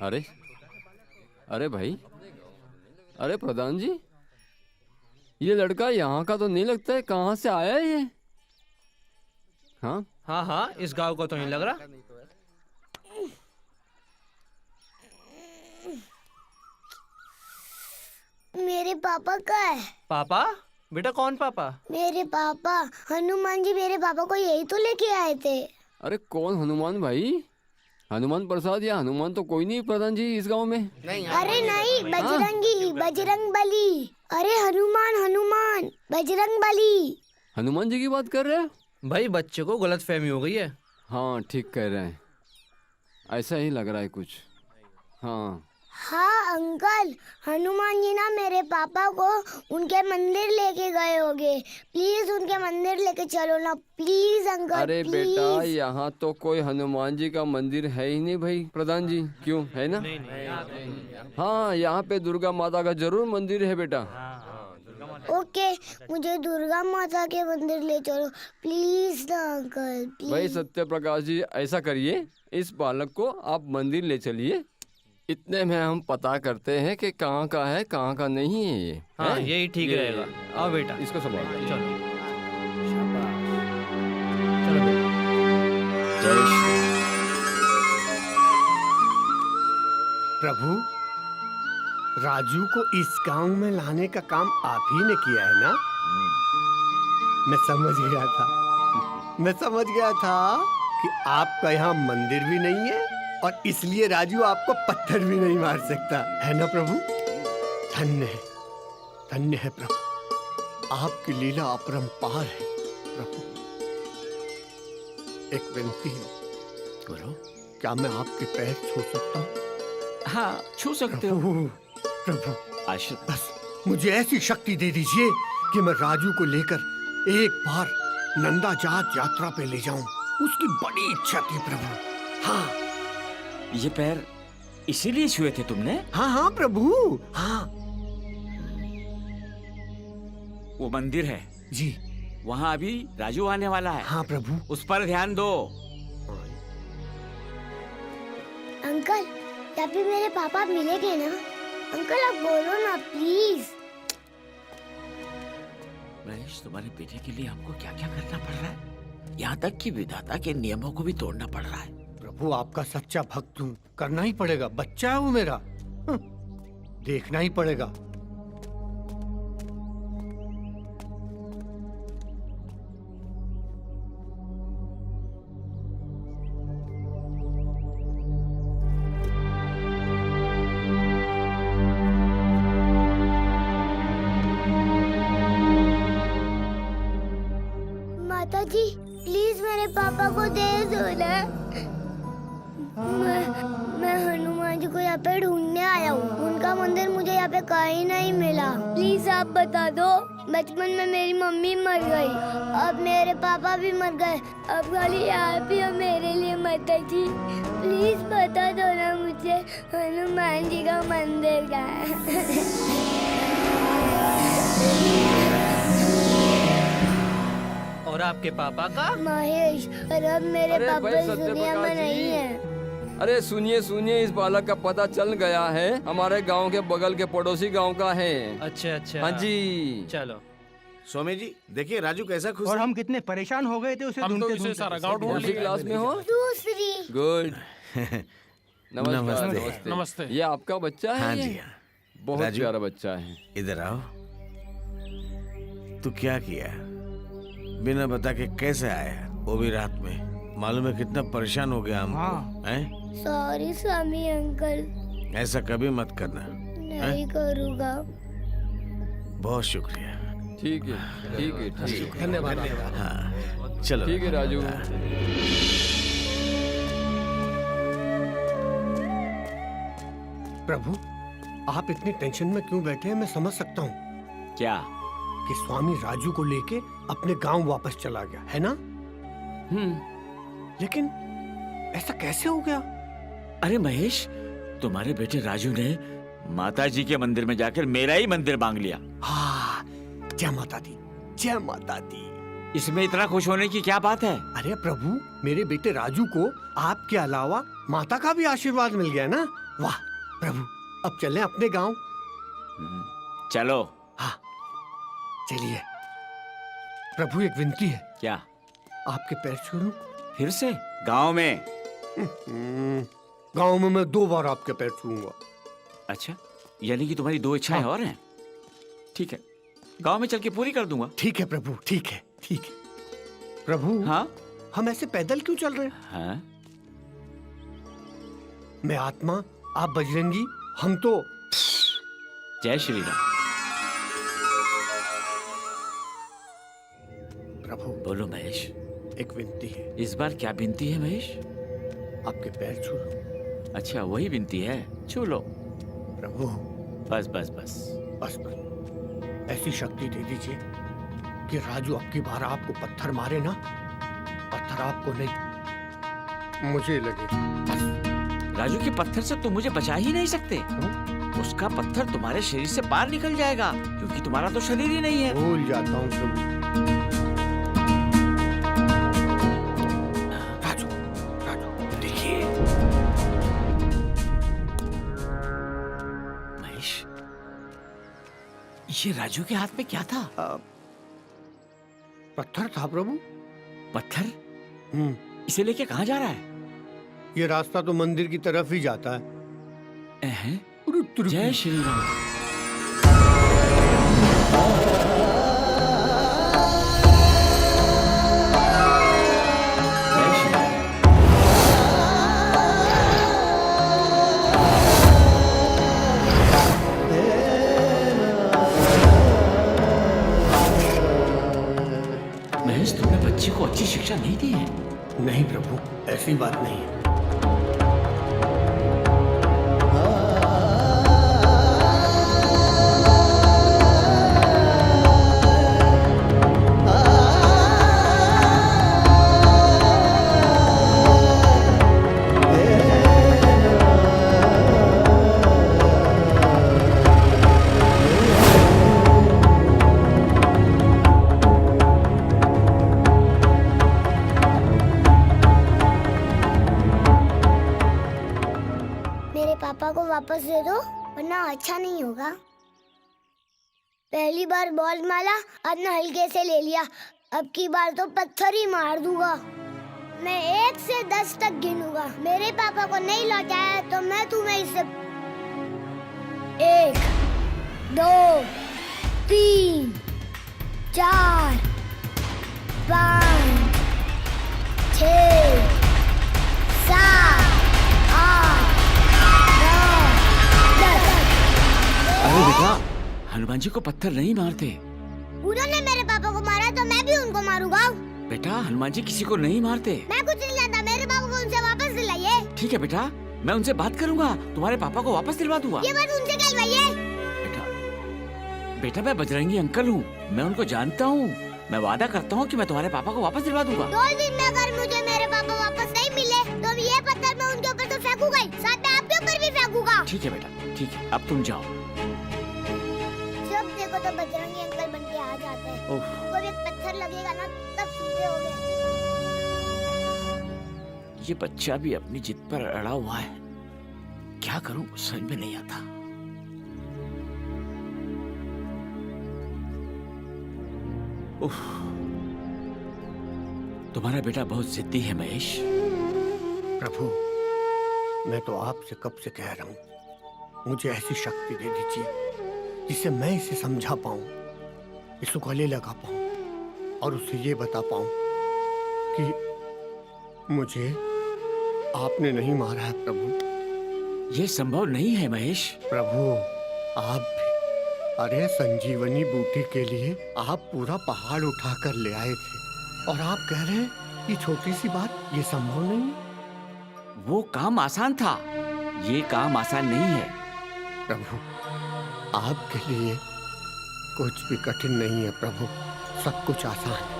अरे अरे भाई, अरे प्रधान जी, ये लड़का यहाँ का तो नहीं लगता है, कहाँ से आया है ये? हाँ हाँ हाँ, इस गांव का तो नहीं लग रहा। मेरे पापा का है। पापा? बेटा कौन पापा? मेरे पापा, हनुमान जी मेरे पापा को यही तो लेके आए थे। अरे कौन हनुमान भाई? हनुमान प्रसाद या हनुमान तो कोई नहीं प्रधान जी इस गांव में। अरे नहीं, बजरंगी, बजरंग बली। अरे हनुमान, हनुमान, बजरंग बली। हनुमान जी की बात कर रहे हैं? भाई बच्चे को गलत फहमी हो गई है। हाँ ठीक कह रहे हैं, ऐसा ही लग रहा है कुछ। हाँ हाँ अंकल, हनुमान जी ना मेरे पापा को उनके मंदिर लेके गए होंगे। प्लीज उनके मंदिर लेके चलो ना, प्लीज अंकल। अरे प्लीज। बेटा, यहाँ तो कोई हनुमान जी का मंदिर है ही नहीं भाई प्रधान जी। क्यों, है ना? हाँ, यहाँ पे दुर्गा माता का जरूर मंदिर है बेटा। ओके, मुझे दुर्गा माता के मंदिर ले चलो प्लीज ना अंकल, प्लीज। भाई सत्य प्रकाश जी, ऐसा करिए, इस बालक को आप मंदिर ले चलिए, इतने में हम पता करते हैं कि कहाँ का है कहाँ का नहीं है ये। हाँ, है? यही ठीक रहेगा। आओ बेटा, इसको संभाल। चलो चलो बेटा। जय श्री प्रभु, राजू को इस गांव में लाने का काम आप ही ने किया है ना? मैं समझ गया था, मैं समझ गया था कि आपका यहाँ मंदिर भी नहीं है और इसलिए राजू आपको पत्थर भी नहीं मार सकता, है ना प्रभु? धन्य है प्रभु, आपकी लीला अपरंपार है प्रभु। एक विनती है, बोलो। क्या मैं आपके पैर छू सकता हूँ? हाँ, छू सकते हो। प्रभु आशीर्वाद। बस मुझे ऐसी शक्ति दे दीजिए कि मैं राजू को लेकर एक बार नंदा जात यात्रा पे ले जाऊं। उसकी बड़ी इच्छा थी प्रभु। हाँ, ये पैर इसीलिए छुए थे तुमने? हाँ हाँ प्रभु, हाँ। वो मंदिर है जी, वहाँ अभी राजू आने वाला है। हाँ प्रभु, उस पर ध्यान दो। अंकल, जब भी मेरे पापा मिलेंगे ना, अंकल आप बोलो ना प्लीज। महेश, तुम्हारे बेटे के लिए हमको क्या क्या करना पड़ रहा है, यहाँ तक कि विधाता के नियमों को भी तोड़ना पड़ रहा है। प्रभु आपका सच्चा भक्त हूँ, करना ही पड़ेगा। बच्चा है वो मेरा, देखना ही पड़ेगा। माता जी प्लीज मेरे पापा को दे दो ना। मैं हनुमान जी को यहाँ पे ढूंढने आया हूँ। उनका मंदिर मुझे यहाँ पे कहीं नहीं मिला। प्लीज आप बता दो। बचपन में मेरी मम्मी मर गई, अब मेरे पापा भी मर गए, अब खाली आप ही हो मेरे लिए माता जी। प्लीज बता दो ना मुझे हनुमान जी का मंदिर कहाँ है। और आपके पापा का? महेश, और अब मेरे अरे पापा भाई, इस सत्य दुनिया में प्रकाश जी। नहीं है। अरे सुनिए सुनिए, इस बालक का पता चल गया है, हमारे गांव के बगल के पड़ोसी गांव का है। अच्छा अच्छा। हाँ जी, चलो। स्वामी जी देखिए राजू कैसा खुश और है। हम कितने परेशान हो गए थे उसे ढूंढते सारा गांव ढूंढ दूसरी क्लास में हो? दूसरी। गुड। नमस्कार। नमस्ते। नमस्ते। ये आपका बच्चा है? हाँ ये? जी हाँ। बहुत राजू। प्यारा बच्चा है। इधर आओ। तू क्या किया, बिना बता के कैसे आया, वो भी रात में? मालूम है कितना परेशान हो गया हमको, हैं? सॉरी स्वामी अंकल। ऐसा कभी मत करना। नहीं करूँगा। बहुत शुक्रिया। ठीक है ठीक है ठीक है। धन्यवाद। हाँ चलो। ठीक है राजू। प्रभु आप इतनी टेंशन में क्यों बैठे हैं, मैं समझ सकता हूँ क्या? कि स्वामी राजू को लेके अपने गांव वापस चला गया है ना? लेकिन ऐसा कैसे हो गया? अरे महेश, तुम्हारे बेटे राजू ने माता जी के मंदिर में जाकर मेरा ही मंदिर मांग लिया। हाँ, जय माता दी, जय माता दी। इसमें इतना खुश होने की क्या बात है? अरे प्रभु, मेरे बेटे राजू को आपके अलावा माता का भी आशीर्वाद मिल गया ना। वाह प्रभु, अब चलें अपने गांव। चलो। हाँ चलिए। प्रभु एक विनती है। क्या? आपके पैर छू लूं? फिर से? गांव में? गांव में मैं 2 बार आपके पैर छूंगा। अच्छा, यानी कि तुम्हारी 2 इच्छाएं और हैं? ठीक है, गांव में चल के पूरी कर दूंगा। ठीक है प्रभु, ठीक है ठीक है। प्रभु हाँ, हम ऐसे पैदल क्यों चल रहे हैं? हाँ? मैं आत्मा, आप बजरंगी, हम तो। जय श्री राम। प्रभु बोलो महेश। एक विनती है। इस बार क्या विनती है महेश? आपके पैर छू लो। अच्छा, वही विनती है, छू लो। प्रभु बस बस बस बस बस ऐसी शक्ति दे दीजिए कि राजू अब की बार आपको पत्थर मारे ना, पत्थर आपको नहीं मुझे लगे। बस। राजू के पत्थर से तुम मुझे बचा ही नहीं सकते। उसका पत्थर तुम्हारे शरीर से बाहर निकल जाएगा, क्योंकि तुम्हारा तो शरीर ही नहीं है। भूल जाता हूँ प्रभु। राजू, राजू देखिए। महेश, ये राजू के हाथ में क्या था? पत्थर था प्रभु। पत्थर? इसे लेके कहाँ जा रहा है? ये रास्ता तो मंदिर की तरफ ही जाता है। जय श्री राम। महेश, तुमने बच्ची को अच्छी शिक्षा नहीं दी है? नहीं प्रभु, ऐसी बात नहीं है। मेरे पापा को वापस दे दो वरना अच्छा नहीं होगा। पहली बार बॉल मारा, अपना हल्के से ले लिया, अब की बार तो पत्थर ही मार दूंगा। मैं 1 से 10 तक गिनूंगा, मेरे पापा को नहीं लौटाया तो मैं तुम्हें इसे 1 2 3 4 5 6 7 8 अरे बेटा, हनुमान जी को पत्थर नहीं मारते। उन्होंने मेरे पापा को मारा तो मैं भी उनको मारूंगा। बेटा, हनुमान जी किसी को नहीं मारते। मैं कुछ नहीं जानता, मेरे पापा को उनसे वापस दिलाइए। ठीक है बेटा, मैं उनसे बात करूंगा, तुम्हारे पापा को वापस दिलवा दूंगा। ये बात उनसे कहलवाइए। बेटा, मैं बजरंगी अंकल हूँ, मैं उनको जानता हूँ। मैं वादा करता हूँ कि मैं तुम्हारे पापा को वापस दिलवा दूंगा। 2 दिन में अगर मुझे मेरे पापा वापस नहीं मिले तो ये पत्थर मैं उनके ऊपर तो फेंकूंगा ही, साथ में आपके ऊपर भी फेंकूंगा। ठीक है बेटा, ठीक है, अब तुम जाओ। जब देखो तो बजरंगी अंकल बन के आ जाते हैं। कोई एक पत्थर लगेगा ना तब सीधे हो गए। ये बच्चा भी अपनी जिद पर अड़ा हुआ है, क्या करूं समझ में नहीं आता। उफ, तुम्हारा बेटा बहुत जिद्दी है महेश। प्रभु, मैं तो आपसे कब से कह रहा हूँ, मुझे ऐसी शक्ति दे दीजिए जिससे मैं इसे समझा पाऊं, इसे गले लगा पाऊं और उसे ये बता पाऊं कि मुझे आपने नहीं मारा है प्रभु। ये संभव नहीं है महेश। प्रभु, आप भी, अरे संजीवनी बूटी के लिए आप पूरा पहाड़ उठाकर ले आए थे और आप कह रहे हैं ये छोटी सी बात, ये संभव नहीं है। वो काम आसान था, ये काम आसान नहीं है। प्रभु, आपके लिए कुछ भी कठिन नहीं है प्रभु, सब कुछ आसान है।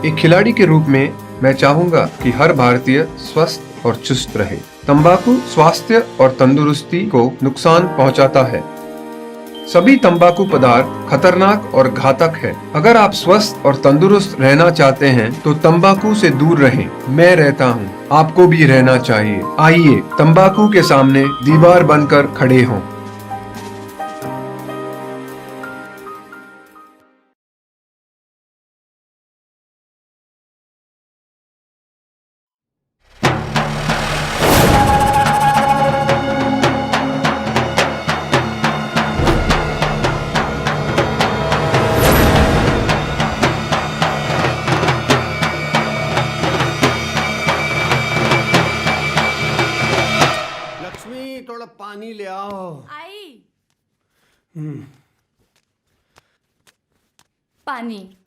एक खिलाड़ी के रूप में मैं चाहूंगा कि हर भारतीय स्वस्थ और चुस्त रहे। तंबाकू स्वास्थ्य और तंदुरुस्ती को नुकसान पहुंचाता है। सभी तंबाकू पदार्थ खतरनाक और घातक है। अगर आप स्वस्थ और तंदुरुस्त रहना चाहते हैं तो तंबाकू से दूर रहें। मैं रहता हूं, आपको भी रहना चाहिए। आइए तंबाकू के सामने दीवार बनकर खड़े हों। थोड़ा पानी ले आओ। आई हम्म, पानी।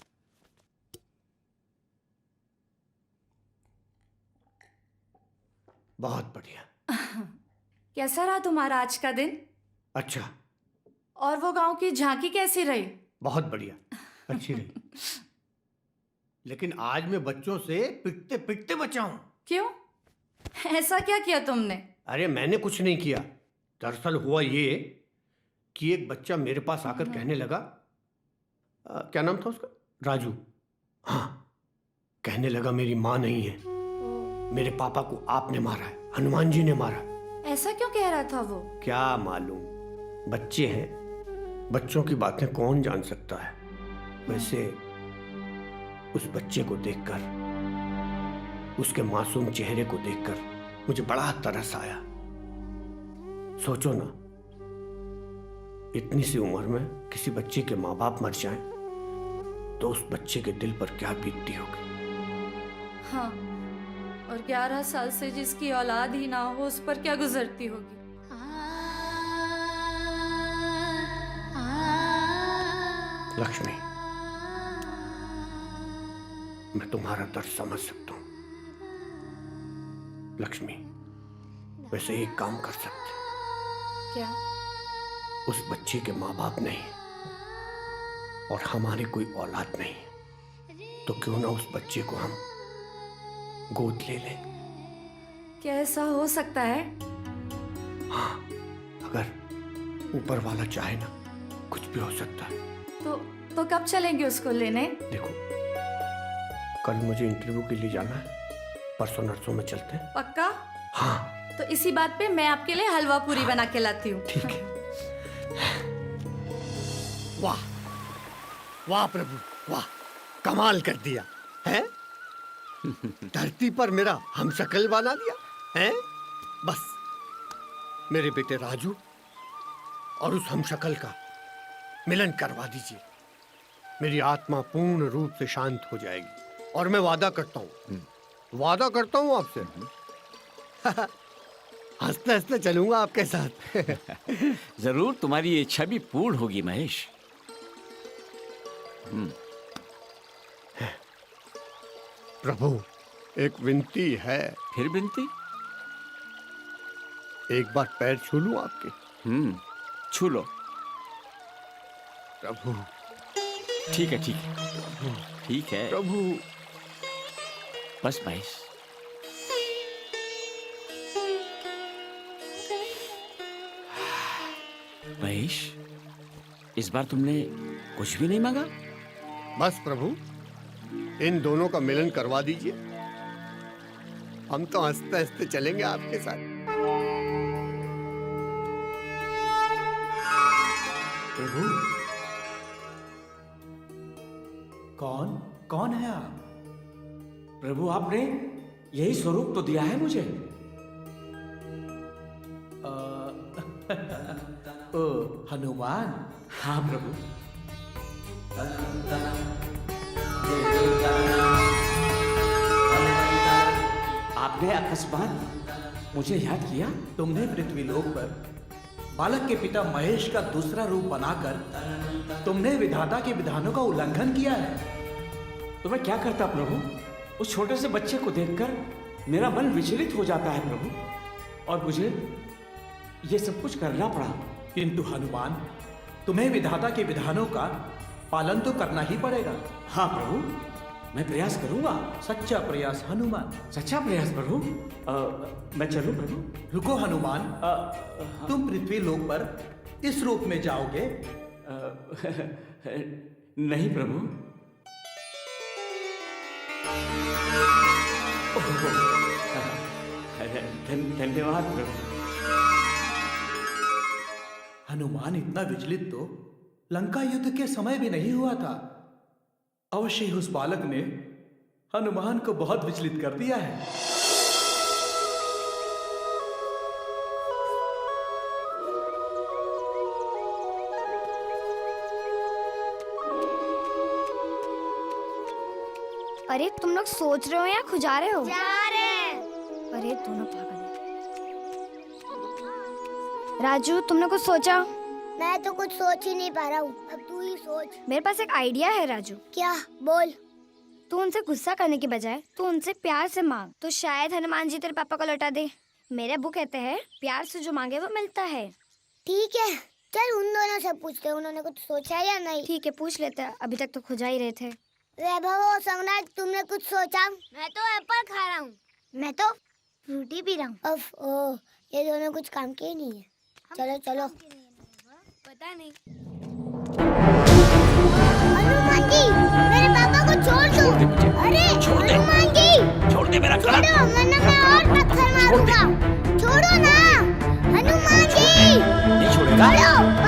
बहुत बढ़िया। कैसा रहा तुम्हारा आज का दिन? अच्छा, और वो गांव की झांकी कैसी रही? बहुत बढ़िया, अच्छी रही। लेकिन आज मैं बच्चों से पिटते पिटते बचा हूं। क्यों? ऐसा क्या किया तुमने? अरे मैंने कुछ नहीं किया। दरअसल हुआ ये कि एक बच्चा मेरे पास आकर कहने लगा, क्या नाम था उसका? राजू। हाँ, कहने लगा मेरी माँ नहीं है, मेरे पापा को आपने मारा है, हनुमान जी ने मारा। ऐसा क्यों कह रहा था वो? क्या मालूम, बच्चे हैं, बच्चों की बातें कौन जान सकता है। वैसे उस बच्चे को देखकर, उसके मासूम चेहरे को देखकर मुझे बड़ा तरस आया। सोचो ना, इतनी सी उम्र में किसी बच्चे के माँ बाप मर जाएं, तो उस बच्चे के दिल पर क्या बीतती होगी। हाँ, और 11 साल से जिसकी औलाद ही ना हो उस पर क्या गुजरती होगी। लक्ष्मी, मैं तुम्हारा दर्द समझ सकता हूं। लक्ष्मी, वैसे एक काम कर सकते। क्या? उस बच्चे के माँ बाप नहीं और हमारी कोई औलाद नहीं, तो क्यों ना उस बच्चे को हम गोद ले लें। क्या ऐसा हो सकता है? हाँ, अगर ऊपर वाला चाहे ना, कुछ भी हो सकता है। तो कब चलेंगे उसको लेने? देखो, कल मुझे इंटरव्यू के लिए जाना है, परसों नरसों में चलते हैं। पक्का? हाँ। तो इसी बात पे मैं आपके लिए हलवा पूरी बना के लाती हूँ। ठीक है। वाह वाह प्रभु, वाह, कमाल कर दिया है। धरती पर मेरा हमशक्ल बना दिया है। बस मेरे बेटे राजू और उस हमशक्ल का मिलन करवा दीजिए। मेरी आत्मा पूर्ण रूप से शांत हो जाएगी। और मैं वादा करता हूँ आपसे, हंसते हंसते चलूंगा आपके साथ। जरूर तुम्हारी इच्छा भी पूर्ण होगी महेश। प्रभु, एक विनती है। फिर विनती? एक बार पैर छू लूं आपके? छू लो। प्रभु। ठीक है, ठीक है, ठीक है प्रभु। बस महेश, महेश, इस बार तुमने कुछ भी नहीं मांगा? बस प्रभु, इन दोनों का मिलन करवा दीजिए। हम तो हंसते हंसते चलेंगे आपके साथ। प्रभु, कौन है आप? प्रभु, आपने यही स्वरूप तो दिया है मुझे। ओ हनुमान। हाँ प्रभु। आपने अकस्मात मुझे याद किया। तुमने पृथ्वीलोक पर बालक के पिता महेश का दूसरा रूप बनाकर तुमने विधाता के विधानों का उल्लंघन किया है। तो मैं क्या करता प्रभु? उस छोटे से बच्चे को देखकर मेरा मन विचलित हो जाता है प्रभु, और मुझे ये सब कुछ करना पड़ा। किंतु हनुमान, तुम्हें विधाता के विधानों का पालन तो करना ही पड़ेगा। हाँ प्रभु, मैं प्रयास करूंगा। सच्चा प्रयास हनुमान। सच्चा प्रयास प्रभु। मैं चलूं प्रभु? रुको हनुमान, तुम पृथ्वी लोक पर इस रूप में जाओगे? नहीं प्रभु। धन्यवाद प्रभु। हनुमान, इतना विचलित तो लंका युद्ध के समय भी नहीं हुआ था। अवश्य ही उस बालक ने हनुमान को बहुत विचलित कर दिया है। अरे तुम लोग सोच रहे हो या खुजा रहे हो? जा रहे हैं। अरे दोनों पागल हैं। राजू, तुमने कुछ सोचा? मैं तो कुछ सोच ही नहीं पा रहा हूँ, अब तू ही सोच। मेरे पास एक आइडिया है राजू। क्या? बोल। तू उनसे गुस्सा करने की बजाय तू उनसे प्यार से मांग, तो शायद हनुमान जी तेरे पापा को लौटा दे। मेरे अब्बू कहते हैं प्यार से जो मांगे वो मिलता है। ठीक है, चल उन दोनों से पूछते हैं, उन्होंने कुछ सोचा या नहीं। ठीक है, पूछ लेते हैं, अभी तक तो खुजा ही रहे थे। वैभव और सम्राट, तुमने कुछ सोचा? मैं तो एप्पल खा रहा हूँ। मैं तो फ्रूटी पी रहा हूँ। ओह, ये दोनों कुछ काम के ही नहीं है। चलो चलो। पता नहीं। हनुमान जी, मेरे पापा को छोड़ दो। अरे हनुमान जी, छोड़ दे मेरा छोड़ो, वरना मैं और पत्थर मारूंगा। छोड़ो ना हनुमान जी। नहीं छोड़ेगा? छोड़ो।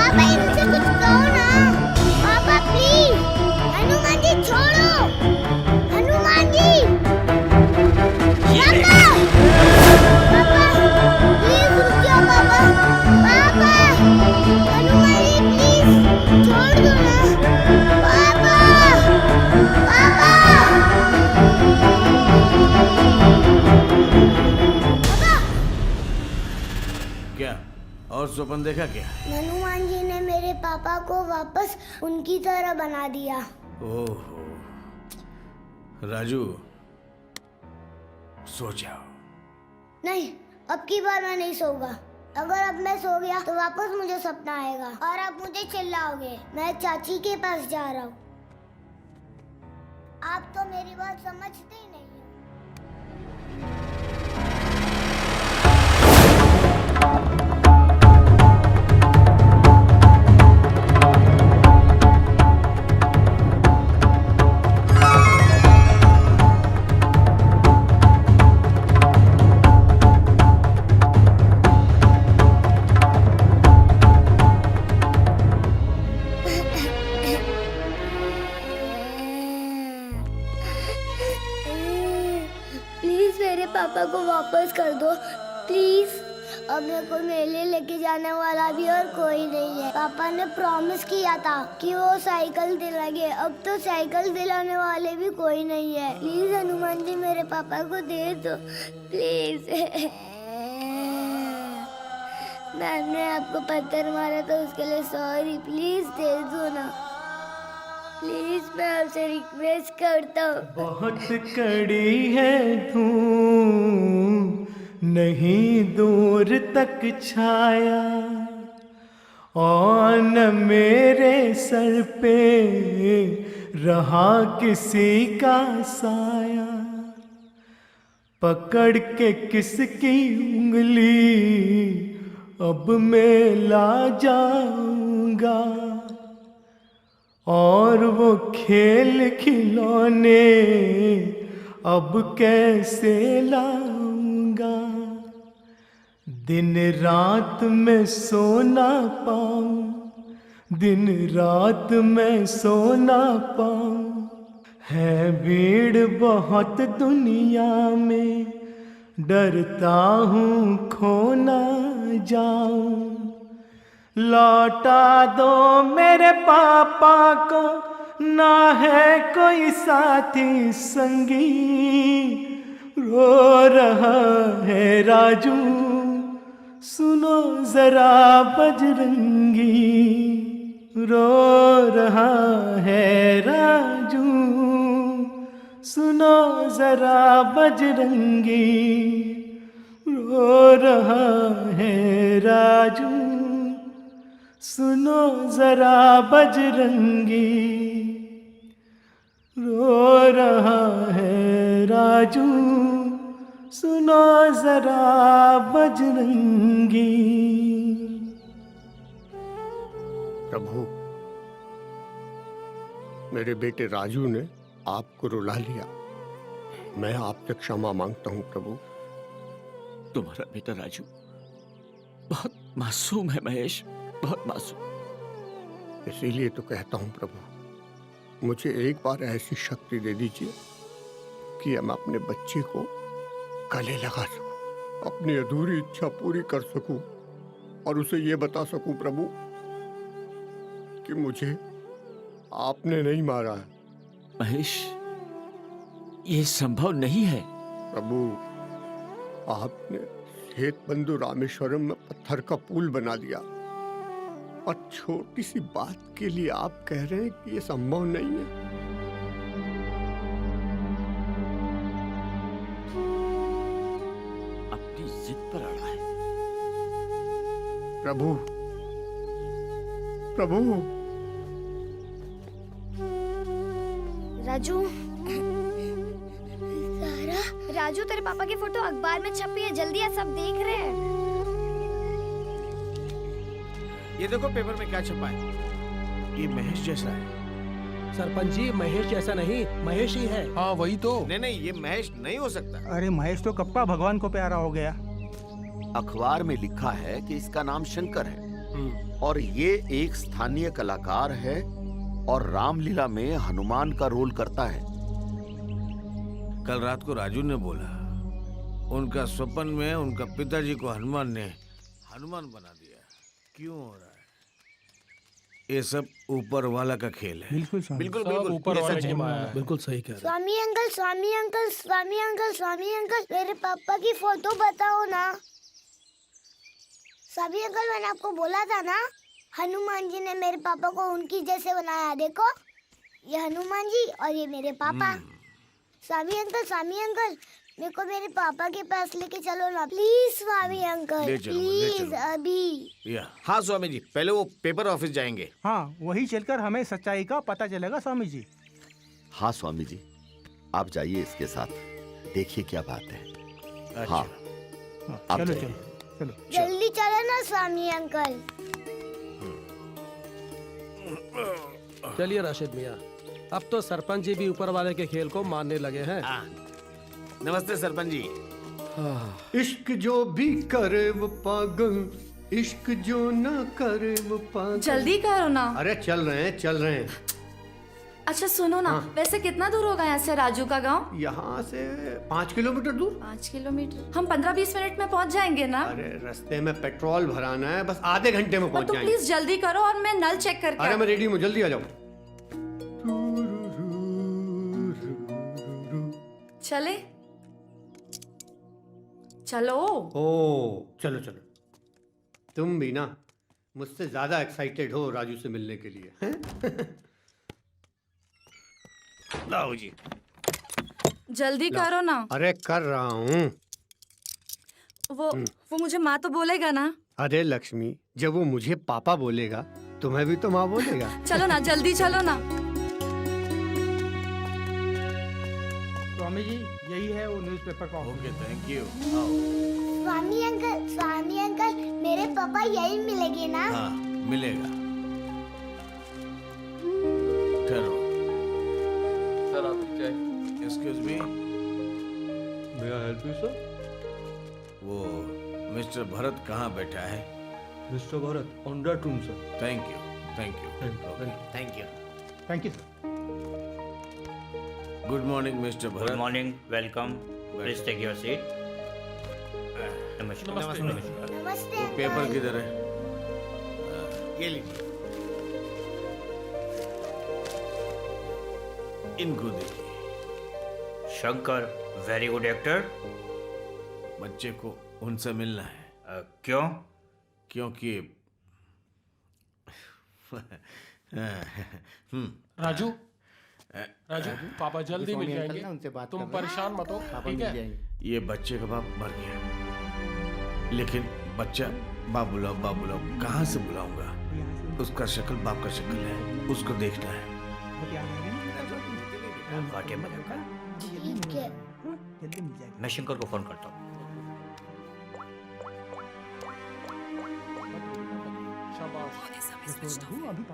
स्वप्न देखा क्या? हनुमान जी ने मेरे पापा को वापस उनकी तरह बना दिया। ओहो राजू, सो जाओ। नहीं, अब की बार मैं नहीं सोऊंगा। अगर अब मैं सो गया तो वापस मुझे सपना आएगा और आप मुझे चिल्लाओगे। मैं चाची के पास जा रहा हूँ। आप तो मेरी बात समझते ही नहीं हो। पापा को वापस कर दो प्लीज। अब मेरे को मेले लेके जाने वाला भी और कोई नहीं है। पापा ने प्रॉमिस किया था कि वो साइकिल दिलाएंगे। अब तो साइकिल दिलाने वाले भी कोई नहीं है। प्लीज हनुमान जी मेरे पापा को दे दो प्लीज। मैम ने आपको पत्थर मारा तो उसके लिए सॉरी। प्लीज दे दो ना प्लीज, मैं आपसे रिक्वेस्ट करता हूँ। बहुत कड़ी है धूम, नहीं दूर तक छाया, और न मेरे सर पे रहा किसी का साया। पकड़ के किसकी उंगली अब मैं ला जाऊंगा, और वो खेल खिलौने अब कैसे लाऊंगा। दिन रात मैं सो ना पाऊं, दिन रात मैं सो ना पाऊं। है भीड़ बहुत दुनिया में, डरता हूँ खो ना जाऊं। लौटा दो मेरे पापा को, ना है कोई साथी संगी। रो रहा है राजू, सुनो जरा बजरंगी। रो रहा है राजू, सुनो जरा बजरंगी। रो रहा है राजू, सुनो जरा बजरंगी। रो रहा है राजू, सुनो जरा बजरंगी। प्रभु, मेरे बेटे राजू ने आपको रुला लिया। मैं आपसे क्षमा मांगता हूँ प्रभु। तुम्हारा बेटा राजू बहुत मासूम है महेश, बहुत मासूम। इसीलिए तो कहता हूँ प्रभु, मुझे एक बार ऐसी शक्ति दे दीजिए कि मैं अपने बच्चे को गले लगा सकूं, अपनी अधूरी इच्छा पूरी कर सकूं, और उसे ये बता सकूं प्रभु कि मुझे आपने नहीं मारा है। महेश, ये संभव नहीं है। प्रभु, आपने सेतबंधु रामेश्वरम में पत्थर का पुल बना दिया, और छोटी सी बात के लिए आप कह रहे हैं कि ये संभव नहीं है। अपनी जिद पर अड़ा है। प्रभु, प्रभु। राजू, सारा, राजू तेरे पापा की फोटो अखबार में छपी है, जल्दी आ, सब देख रहे हैं। ये देखो पेपर में क्या छपा है। ये महेश जैसा है। सरपंच जी, महेश जैसा नहीं, महेश ही है। हाँ वही तो। नहीं, ये महेश नहीं हो सकता। अरे महेश तो कप्पा भगवान को प्यारा हो गया। अखबार में लिखा है कि इसका नाम शंकर है, और ये एक स्थानीय कलाकार है, और रामलीला में हनुमान का रोल करता है। कल रात को राजू ने बोला उनका स्वप्न में उनका पिताजी को हनुमान ने हनुमान बना दिया। क्यों हो रहा है? ये सब ऊपर वाला का खेल है। बिल्कुल बिल्कुल बिल्कुल ऊपर वाले की माया है। बिल्कुल सही कह रहे। स्वामी अंकल, स्वामी अंकल, स्वामी अंकल, स्वामी अंकल, मेरे पापा की फोटो बताओ ना। स्वामी अंकल, मैंने आपको बोला था ना, हनुमान जी ने मेरे पापा को उनकी जैसे बनाया। देखो, ये हनुमान जी और ये मेरे पापा। स्वामी अंकल, मेरे को मेरे पापा के पास लेके चलो ना प्लीज। स्वामी अंकल ले चलो, प्लीज अभी। हाँ स्वामी जी, पहले वो पेपर ऑफिस जाएंगे। हाँ, वही चलकर हमें सच्चाई का पता चलेगा स्वामी जी। हाँ स्वामी जी, आप जाइए इसके साथ, देखिए क्या बात है। हाँ, आप चलो जाइए। चलो जल्दी चलो ना स्वामी अंकल। चलिए राशिद मियाँ, अब तो सरपंच जी भी ऊपर वाले के खेल को मानने लगे हैं। नमस्ते सरपंच जी। इश्क जो भी करे वो पागल, इश्क जो ना करे वो पागल। जल्दी करो ना। अरे चल रहे हैं। अच्छा सुनो ना, वैसे कितना दूर होगा यहाँ से राजू का गांव? यहाँ से 5 किलोमीटर दूर। 5 किलोमीटर? हम 15-20 मिनट में पहुँच जाएंगे ना? अरे रास्ते में पेट्रोल भराना है, बस आधे घंटे में पहुँच तो जाएंगे। प्लीज जल्दी करो और मैं नल चेक करके। अरे मैं रेडी हूँ, जल्दी आ जाओ। चले चलो। ओ चलो। तुम भी ना मुझसे ज्यादा एक्साइटेड हो राजू से मिलने के लिए, हैं? लाओ जी। जल्दी करो ना। अरे कर रहा हूँ। वो मुझे माँ तो बोलेगा ना? अरे लक्ष्मी, जब वो मुझे पापा बोलेगा तुम्हें भी तो माँ बोलेगा। चलो ना, जल्दी चलो ना। स्वामी जी, यही है वो न्यूज़पेपर का। Okay, thank you. Swami uncle, मेरे पापा यही मिलेंगे ना? हाँ, मिलेगा। ठहरो। सर आप चाय। Excuse me. May I help you sir? वो मिस्टर भरत कहाँ बैठा है? Mister Bharat on that room sir. Thank you. Good morning mister Bharat. Good morning, welcome, please take your seat. नमस्ते। वो पेपर किधर है? ये लीजिए, इनको देखिए। Shankar very good actor. बच्चे को उनसे मिलना है। क्यों? क्योंकि राजू, पापा जल्दी मिल जाएंगे, तुम परेशान मत हो, ठीक है? ये बच्चे का बाप मर गया, लेकिन बच्चा बाप बुलाओ कहाँ से बुलाऊंगा? उसका शक्ल बाप का शक्ल है, उसको देखना है। ठीक है। मैं शंकर को फोन करता हूँ।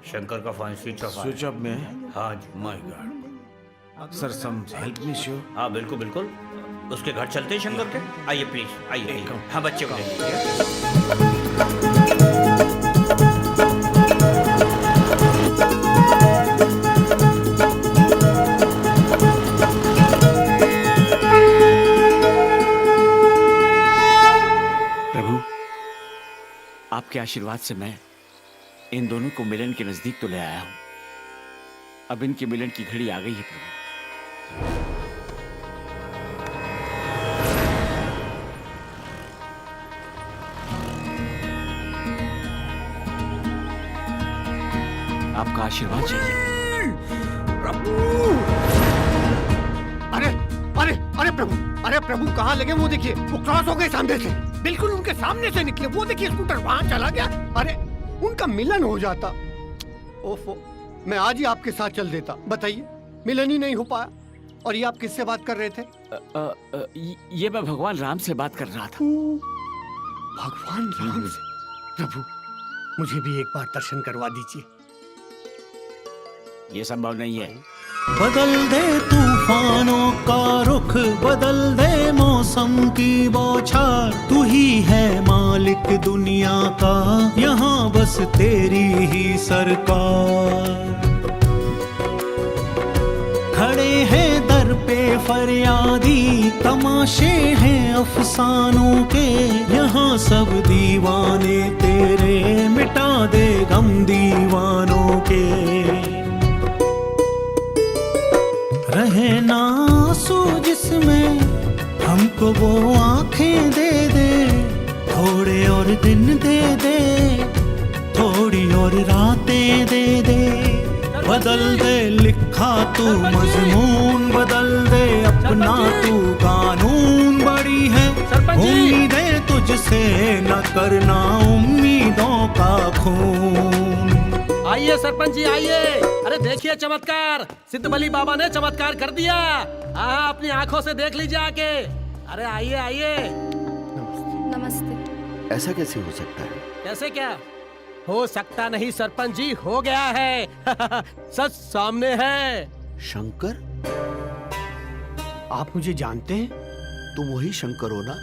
शंकर का फोन स्विच ऑफ में है? हाँ जी। My god sir, some help me sure. हाँ बिल्कुल, उसके घर चलते हैं शंकर के। आइए प्लीज, आइए। हाँ, बच्चे को ले लीजिए। प्रभु, आपके आशीर्वाद से मैं इन दोनों को मिलन के नजदीक तो ले आया हूं। अब इनके मिलन की घड़ी आ गई है प्रभु। आपका आशीर्वाद चाहिए प्रभु। अरे प्रभु कहाँ लगे? वो देखिए, वो क्रॉस हो गए सामने से, बिल्कुल उनके सामने से निकले। वो देखिए स्कूटर वहां चला गया। अरे उनका मिलन हो जाता। ओफो, मैं आज ही आपके साथ चल देता। बताइए, मिलन ही नहीं हो पाया। और ये आप किससे बात कर रहे थे? ये मैं भगवान राम से बात कर रहा था। भगवान राम से? प्रभु, मुझे भी एक बार दर्शन करवा दीजिए। ये संभव नहीं है। बदल दे तूफानों का रुख, बदल दे मौसम की बौछार। तू ही है मालिक दुनिया का, यहाँ बस तेरी ही सरकार। खड़े हैं दर पे फरियादी, तमाशे हैं अफसानों के। यहाँ सब दीवाने तेरे, मिटा दे गम दीवानों के। रहे ना आंसू जिसमें, हमको वो आंखें दे दे। थोड़े और दिन दे दे, थोड़ी और रातें दे दे, बदल दे लिखा तू मजमून, बदल दे अपना तू कानून। बड़ी है उम्मीदें तुझसे, न करना उम्मीदों का खून। आइए सरपंच जी आइए। अरे देखिए चमत्कार, सिद्ध बली बाबा ने चमत्कार कर दिया। हाँ अपनी आंखों से देख लीजिए आके। अरे आइए आइए। नमस्ते। ऐसा कैसे हो सकता है? कैसे क्या हो सकता नहीं सरपंच जी, हो गया है। सच सामने है। शंकर, आप मुझे जानते हैं? तुम वही शंकर हो ना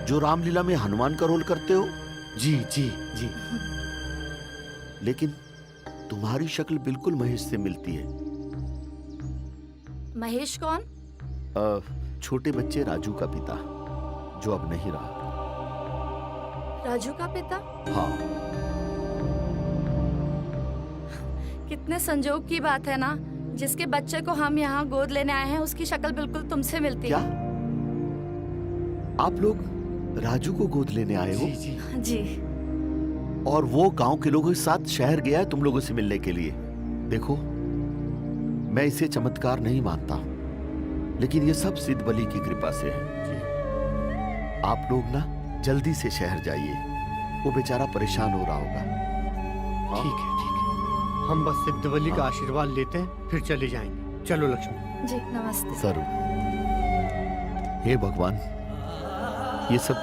जो रामलीला में हनुमान का रोल करते हो? जी जी जी। लेकिन तुम्हारी शक्ल बिल्कुल महेश से मिलती है। महेश कौन? छोटे बच्चे राजू का पिता, जो अब नहीं रहा। राजू का पिता? हाँ। कितने संजोग की बात है ना, जिसके बच्चे को हम यहाँ गोद लेने आए हैं उसकी शक्ल बिल्कुल तुमसे मिलती है। क्या आप लोग राजू को गोद लेने आए हो? जी जी। और वो गांव के लोगों के साथ शहर गया है तुम लोगों से मिलने के लिए। देखो, मैं इसे चमत्कार नहीं मानता, लेकिन ये सब सिद्ध बली की कृपा से है। आप लोग ना जल्दी से शहर जाइए, वो बेचारा परेशान हो रहा होगा। ठीक है ठीक है, हम बस सिद्ध बली का आशीर्वाद लेते हैं, फिर चले जाएंगे। चलो लक्ष्मी जी। नमस्ते। जरूर। हे भगवान, ये सब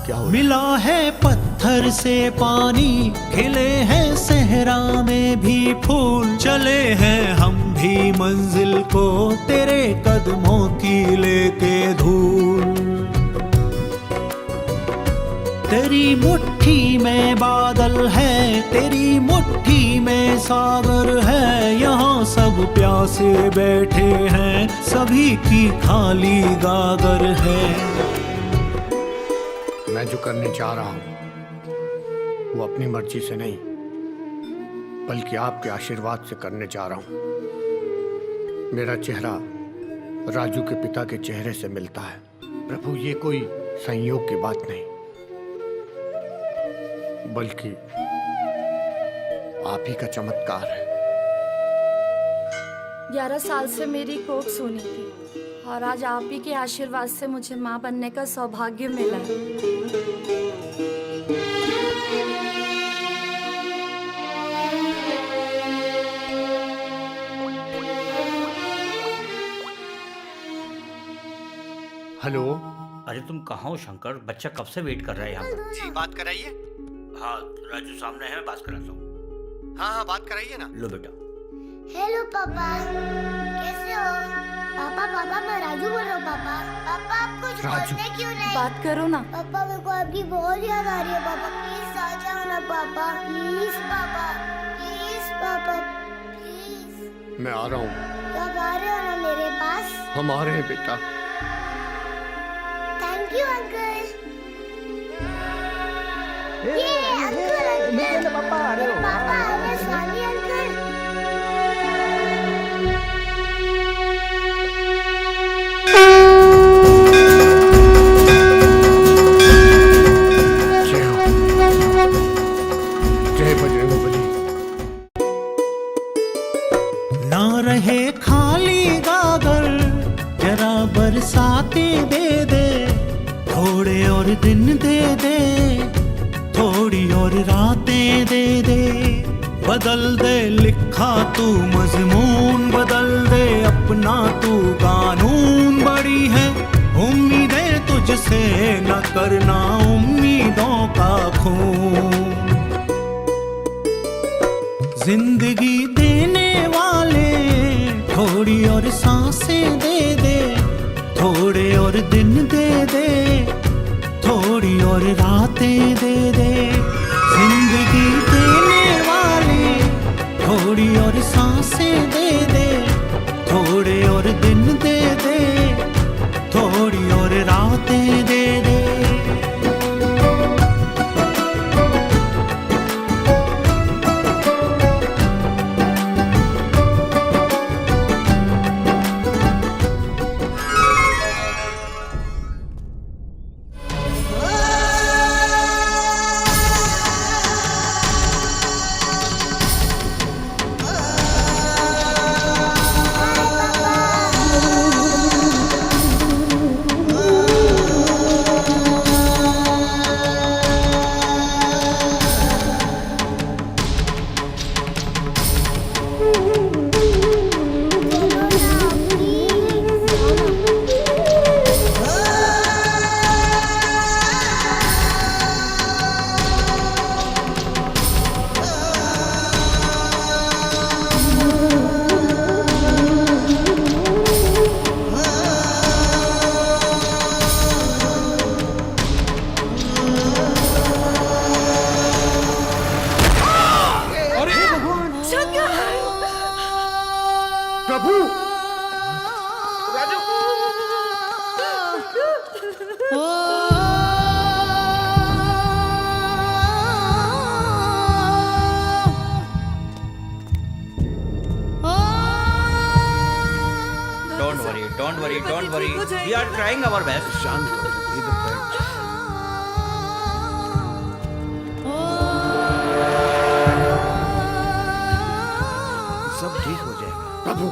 क्या हो रहा है? मिला है पत्थर से पानी, खिले हैं सहरा में भी फूल, चले हैं हम भी मंजिल को तेरे कदमों की लेके धूल। तेरी मुट्ठी में बादल है, तेरी मुट्ठी में सागर है, यहाँ सब प्यासे बैठे हैं, सभी की खाली गागर है। मैं जो करने जा रहा हूं वो अपनी मर्जी से नहीं, बल्कि आपके आशीर्वाद से करने जा रहा हूं। मेरा चेहरा राजू के पिता के चेहरे से मिलता है। प्रभु, ये कोई संयोग की बात नहीं, बल्कि आप ही का चमत्कार है। 11 साल से मेरी कोख सूनी थी और आज आप ही के आशीर्वाद से मुझे माँ बनने का सौभाग्य मिला है। हेलो। अरे तुम कहाँ हो शंकर? बच्चा कब से वेट कर रहा है यहाँ पर। जी बात कराइए। हाँ राजू सामने है, मैं बात कराता हूँ। हाँ बात कराइए ना। लो बेटा। हेलो पापा, कैसे हो? पापा मैं राजू बोल रहा हूँ। पापा आप कुछ बोलते क्यों नहीं? बात करो ना। पापा मेरे को आपकी बहुत याद आ रही है। पापा प्लीज आ जाओ ना पापा, प्लीज पापा, प्लीज पापा, प्लीज। मैं आ रहा हूँ। कब आ रहे हो ना मेरे पास? हम आ रहे हैं बेटा। Thank you uncle. ये अंकल पापा आ रहे हो। पापा आ रहे स्वामी अंकल। जय बजरंग बली। ना रहे खाली गागर, जरा बरसाते दे दे, थोड़े और दिन दे दे, थोड़ी और रातें दे दे, बदल दे लिखा तू मजमून, बदल दे अपना तू कानून। बड़ी है उम्मीदें तुझसे, न करना उम्मीदों का खून। जिंदगी देने वाले थोड़ी और सांसें दे दे, थोड़े और दिन दे दे, थोड़ी और रातें दे दे। जिंदगी देने वाले थोड़ी और सांसें दे दे, थोड़े और दिन दे दे, थोड़ी और रातें दे दे। प्रभु। Raju don't worry we are trying our best. शांत हो जा, इधर बैठ जा। सब ठीक हो जाएगा। प्रभु,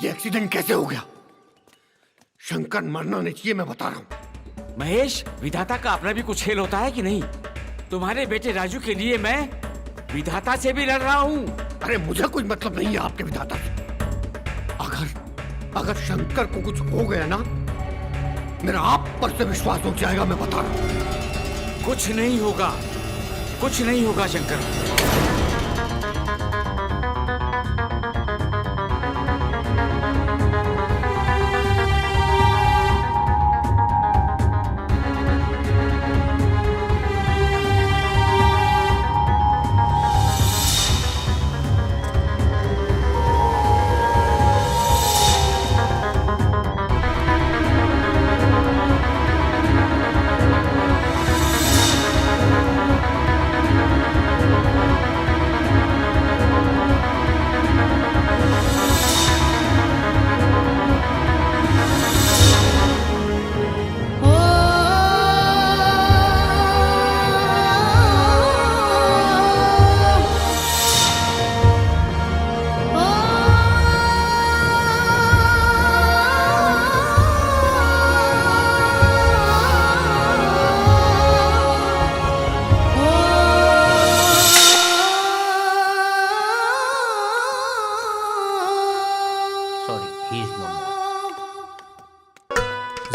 ये एक्सीडेंट कैसे हो गया? शंकर मरना नहीं चाहिए, मैं बता रहा हूँ। महेश, विधाता का अपना भी कुछ खेल होता है कि नहीं? तुम्हारे बेटे राजू के लिए मैं विधाता से भी लड़ रहा हूँ। अरे मुझे कुछ मतलब नहीं है आपके विधाता से। अगर शंकर को कुछ हो गया ना, मेरा आप पर से विश्वास उठ जाएगा, मैं बता रहा हूँ। कुछ नहीं होगा शंकर।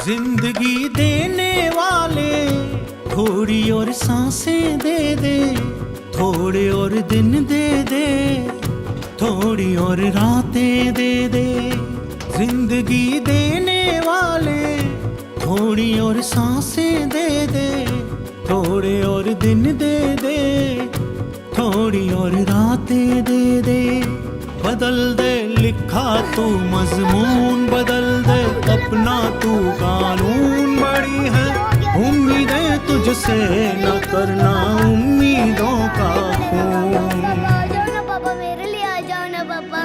जिंदगी देने वाले थोड़ी और सांसें दे दे, थोड़े और दिन दे दे, थोड़ी और रातें दे दे। जिंदगी देने वाले थोड़ी और सांसें दे दे, थोड़े और दिन दे दे, थोड़ी और रातें दे दे। बदल दे लिखा तू मजमून, बदल दे अपना तू कानून। बड़ी है उम्मीदें तुझसे, न करना उम्मीदों का खून। आ जाओ ना पापा, मेरे लिए आ जाओ ना पापा।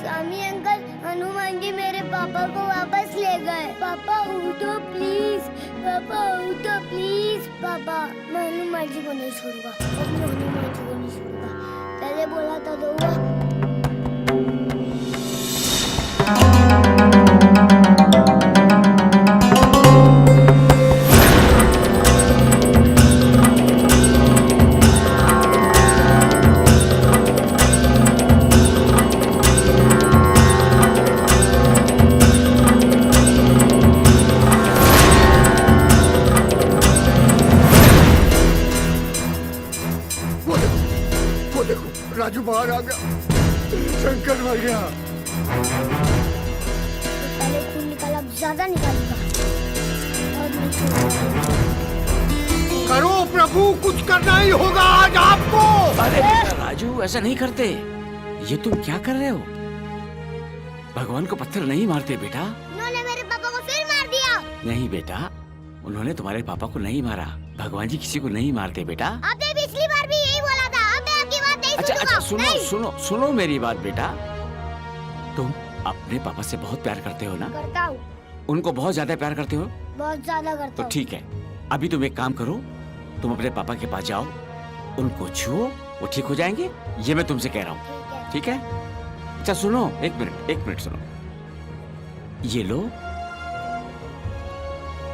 स्वामी अंकल, हनुमान जी मेरे पापा को वापस ले गए। पापा उठो प्लीज, पापा उठो प्लीज। पापा, मैं हनुमान जी को नहीं छोड़ूंगा, मैं हनुमान जी को नहीं छोड़ूंगा। पहले बोला था दूंगा। वो देखो राजू बाहर आ गया, शंकर मर गया। पहले खून निकाला, अब ज्यादा निकालूंगा। करो प्रभु, कुछ करना ही होगा आज आपको। अरे बेटा राजू, ऐसा नहीं करते। ये तुम क्या कर रहे हो? भगवान को पत्थर नहीं मारते बेटा। उन्होंने मेरे पापा को फिर मार दिया। नहीं बेटा, उन्होंने तुम्हारे पापा को नहीं मारा। भगवान जी किसी को नहीं मारते बेटा। आपने पिछली बार भी यही बोला था, अब मैं आपकी बात नहीं अच्छा सुनूंगा। सुनो नहीं। सुनो सुनो मेरी बात बेटा। तुम अपने पापा से बहुत प्यार करते हो ना? करता हूँ, उनको बहुत ज्यादा प्यार करते हो? बहुत ज्यादा करता तो हूँ। ठीक है, अभी तुम एक काम करो, तुम अपने पापा के पास जाओ, उनको छुओ, वो ठीक हो जाएंगे। ये मैं तुमसे कह रहा हूँ, ठीक है? अच्छा सुनो, एक मिनट सुनो। ये लो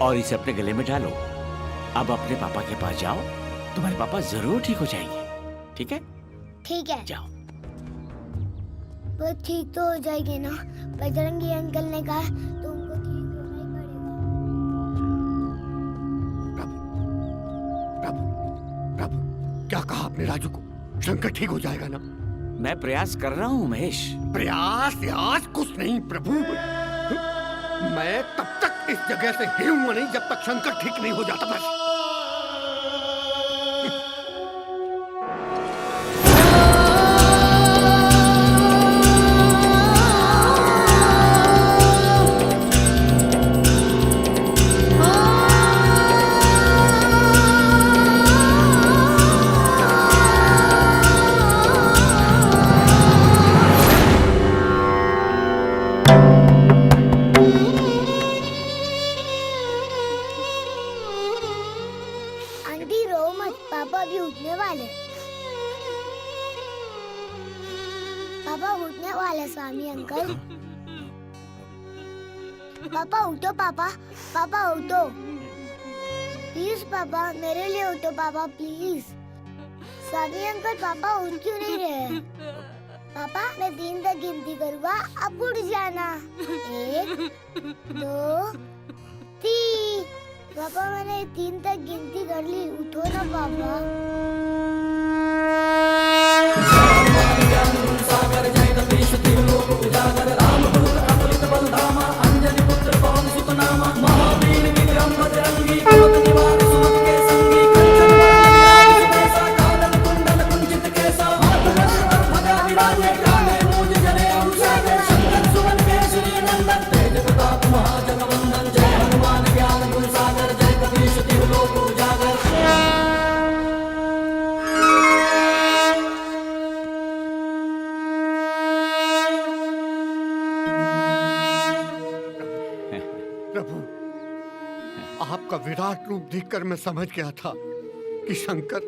और इसे अपने गले में डालो। अब अपने पापा के पास जाओ, तुम्हारे पापा जरूर ठीक हो जाएंगे, ठीक है? ठीक है, जाओ। वो ठीक तो हो जाएगी ना? बजरंगी अंकल ने कहा तो उनको ठीक होना ही पड़ेगा। प्रभु, क्या कहा आपने राजू को? शंकर ठीक हो जाएगा ना? मैं प्रयास कर रहा हूँ महेश। प्रयास कुछ नहीं प्रभु। मैं तब तक इस जगह से हिलूंगा नहीं जब तक शंकर ठीक नहीं हो जाता। बस वाले। पापा उठने वाले स्वामी अंकल। पापा उठो पापा, पापा उठो प्लीज पापा, मेरे लिए उठो पापा प्लीज। स्वामी अंकल पापा उठ क्यों नहीं रहे? पापा मैं 3 तक गिनती करूँगा, अब उठ जाना। 1 2 3। पापा मैंने 3 तक गिनती कर ली, उठो ना पापा। सागर जय कपीश त्रिलोक उजागर रामदूत अतुलित बलधामा अंजनी पुत्र पवन सुत नामा महावीर विक्रम बजरंगी कुमत निवार सुमत के संगी कंचन वरण सुकेसा कानन कुंडल कुंचित केसा हाथ वज्र ध्वजा विराजे काले मूज जनेऊ साजे शंकर सुवन केसरी नंदन तेज प्रताप महाजगवंदन जय हनुमान ज्ञान गुण सागर जय कपीश त्रिलोक उजागर। आपका विराट रूप देखकर मैं समझ गया था कि शंकर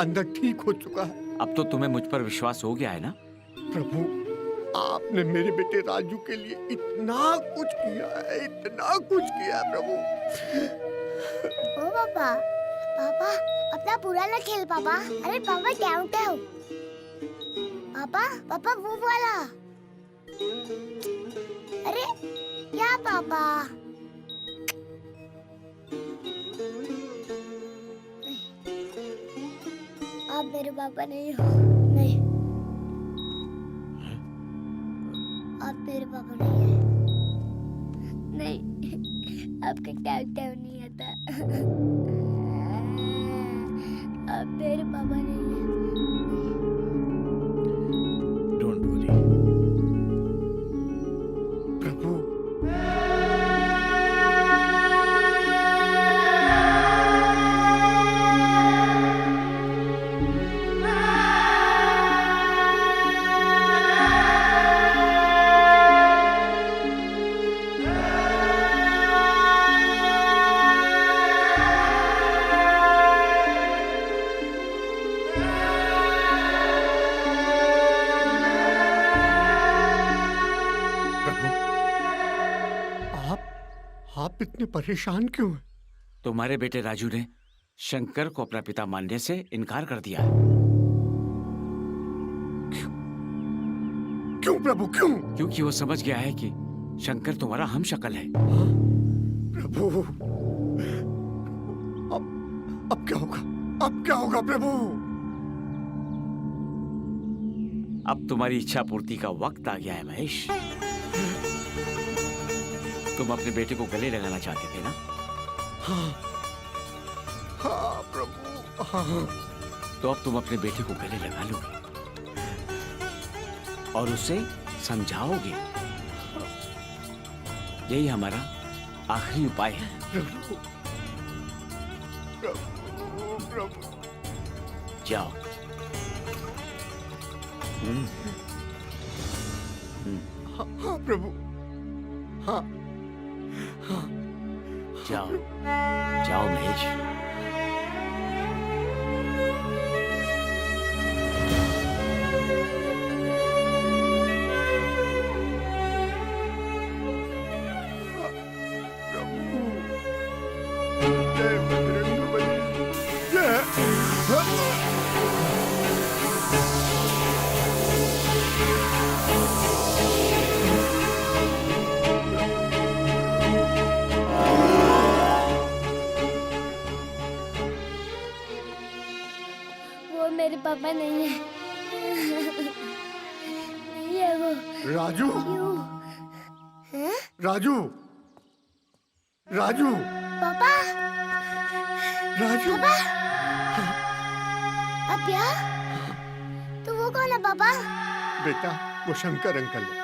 अंदर ठीक हो चुका है। अब तो तुम्हें मुझ पर विश्वास हो गया है ना? प्रभु, आपने मेरे बेटे राजू के लिए इतना कुछ किया है, इतना कुछ किया है प्रभु। ओ पापा, पापा अपना पूरा ना खेल पापा। अरे पापा क्या उठे हो? पापा, पापा वो वाला। अरे क्या पापा? आप मेरे पापा नहीं हो। नहीं, आप मेरे पापा नहीं हैं। नहीं, आपका क्या नहीं आता। आप मेरे पापा नहीं हैं। डोंट वरी प्रभु। आप इतने परेशान क्यों हैं? तुम्हारे बेटे राजू ने शंकर को अपना पिता मानने से इनकार कर दिया है। क्यों प्रभु, क्यों? क्योंकि वो समझ गया है कि शंकर तुम्हारा हम शक्ल है। प्रभु, अब क्या होगा? अब क्या होगा प्रभु? अब तुम्हारी इच्छा पूर्ति का वक्त आ गया है महेश। तुम अपने बेटे को गले लगाना चाहते थे ना? हाँ, हाँ प्रभु, हाँ। तो अब तुम अपने बेटे को गले लगा लोगे और उसे समझाओगे। यही हमारा आखिरी उपाय है। प्रभु, प्रभु, प्रभु। जाओ। हाँ प्रभु, हाँ, हाँ। जाओ, जाओ महेश। जय बजरंगबली, जय। वो मेरे पापा नहीं है। नहीं है वो। राजू, क्यों? हैं? राजू, राजू, पापा, राजू। पापा, अब क्या? तो वो कौन है पापा? बेटा, वो शंकर अंकल है,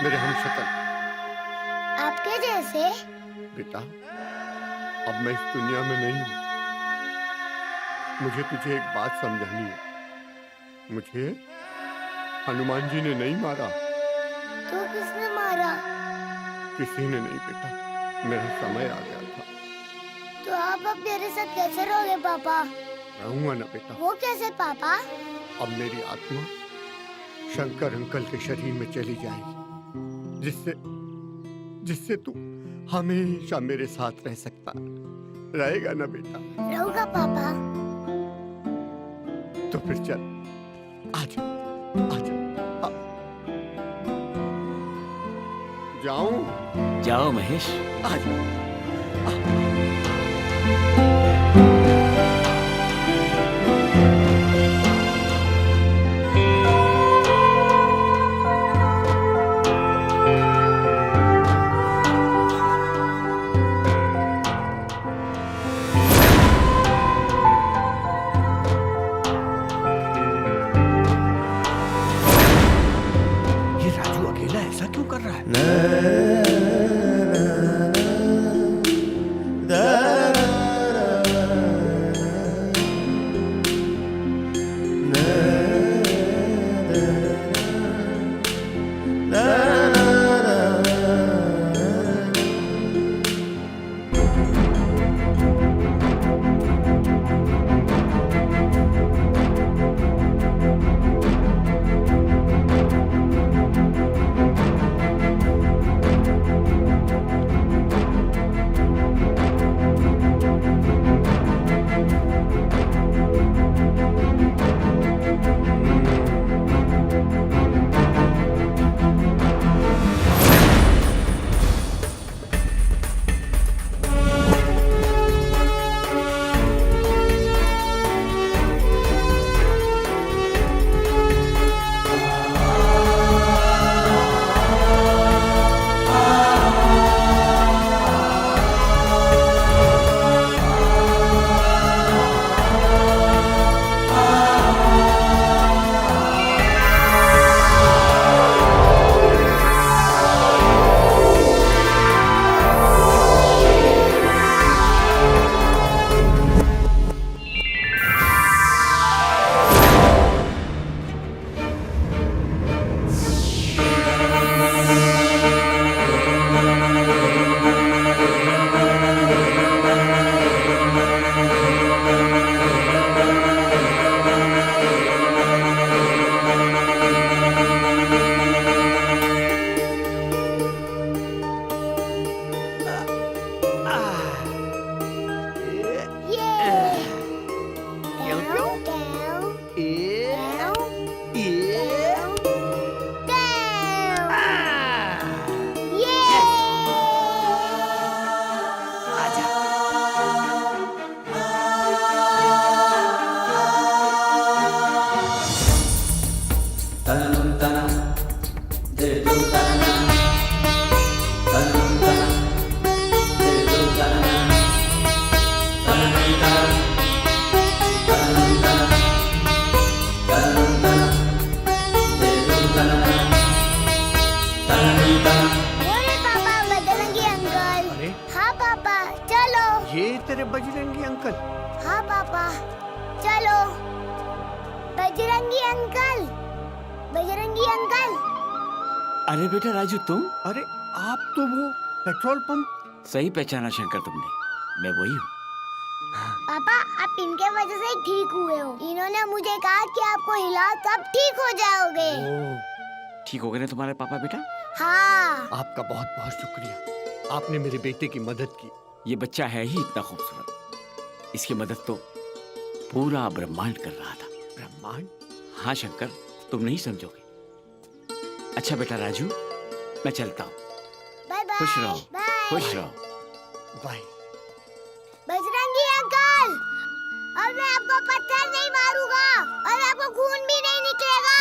मेरे हम शक्ल। आपके जैसे? बेटा, अब मैं इस दुनिया में नहीं हूँ। मुझे तुझे एक बात समझानी है। मुझे हनुमान जी ने नहीं मारा। तो किसने मारा? किसी ने नहीं बेटा, मेरा समय आ गया था। तो आप अब मेरे साथ कैसे रहोगे पापा? रहूंगा ना बेटा। वो कैसे पापा? अब मेरी आत्मा शंकर अंकल के शरीर में चली जाएगी, जिससे तू हमेशा मेरे साथ रह सकता। रहेगा ना बेटा? रहूंगा पापा। तो फिर चल, आजा आजा। जाऊं? जाओ महेश। आजा। तेरे बजरंगी अंकल। हाँ पापा चलो। Bajrangi uncle, Bajrangi uncle. अरे बेटा राजू तुम? अरे आप तो वो पेट्रोल पंप। सही पहचाना शंकर तुमने, मैं वही हूँ। पापा आप इनके वजह से ठीक हुए हो। इन्होंने मुझे कहा कि आपको हिलाओ तब ठीक हो जाओगे। ठीक हो गए ना तुम्हारे पापा बेटा? हाँ। आपका बहुत बहुत शुक्रिया, आपने मेरे बेटे की मदद की। ये बच्चा है ही इतना खूबसूरत, इसकी मदद तो पूरा ब्रह्मांड कर रहा था। ब्रह्मांड? हाँ शंकर, तुम नहीं समझोगे। अच्छा बेटा राजू, मैं चलता हूँ। Bye bye. खुश रहो, खुश रहो। बाय। बजरंगी अंकल, अब मैं आपको पत्थर नहीं मारूंगा और आपको खून भी नहीं निकलेगा।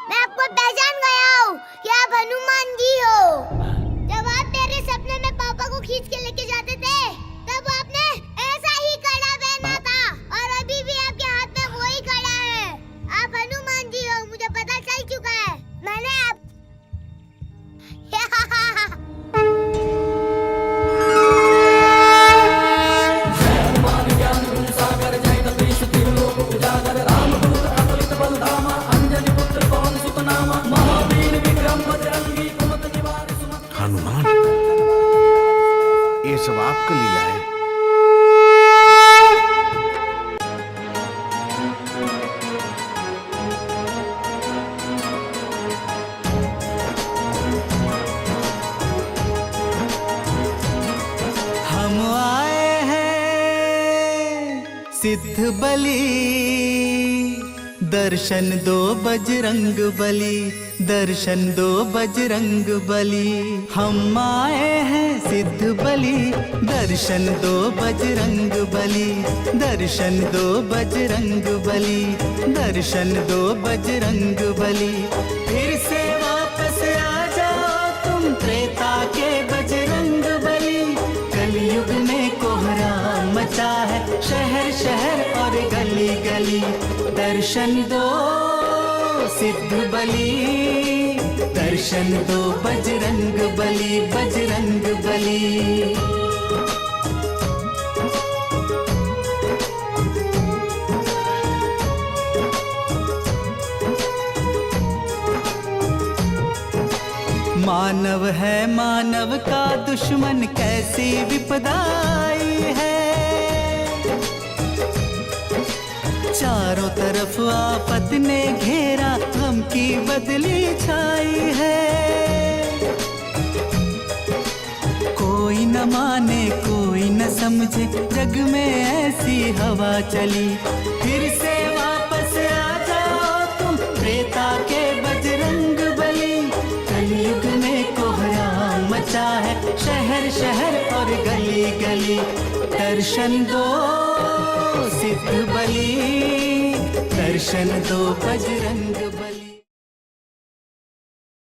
मैं आपको पहचान गया हूँ कि आप हनुमान जी हो। जब आप मेरे सपने में पापा को खींच के लेके जाते थे, तब आपने ऐसा ही कड़ा पहना था और अभी भी आपके हाथ में वही कड़ा है। आप हनुमान जी हो, मुझे पता चल चुका है। मैंने आप हनुमान, ये सब आपका लीला है। सिद्ध बली, दर्शन दो बजरंग बली, दर्शन दो बजरंग बली। हम आए हैं सिद्ध बली, दर्शन दो बजरंग बली, दर्शन दो बजरंग बली, दर्शन दो बजरंग बली। फिर से वापस आ जाओ तुम त्रेता के बजरंग बली। कलयुग में कोहराम मचा है शहर शहर और गली गली। दर्शन दो सिद्ध बली, दर्शन दो बजरंग बली, बजरंग बली। मानव है मानव का दुश्मन, कैसी विपदा आई है। चारों तरफ आफत ने घेरा, गम की बदली छाई है। कोई न माने कोई न समझे, जग में ऐसी हवा चली। फिर से वापस आ जाओ तुम त्रेता के बजरंग बली। कलयुग में कोहराम मचा है शहर शहर और गली गली। दर्शन दो सिद्ध बली, दर्शन दो बजरंग बली।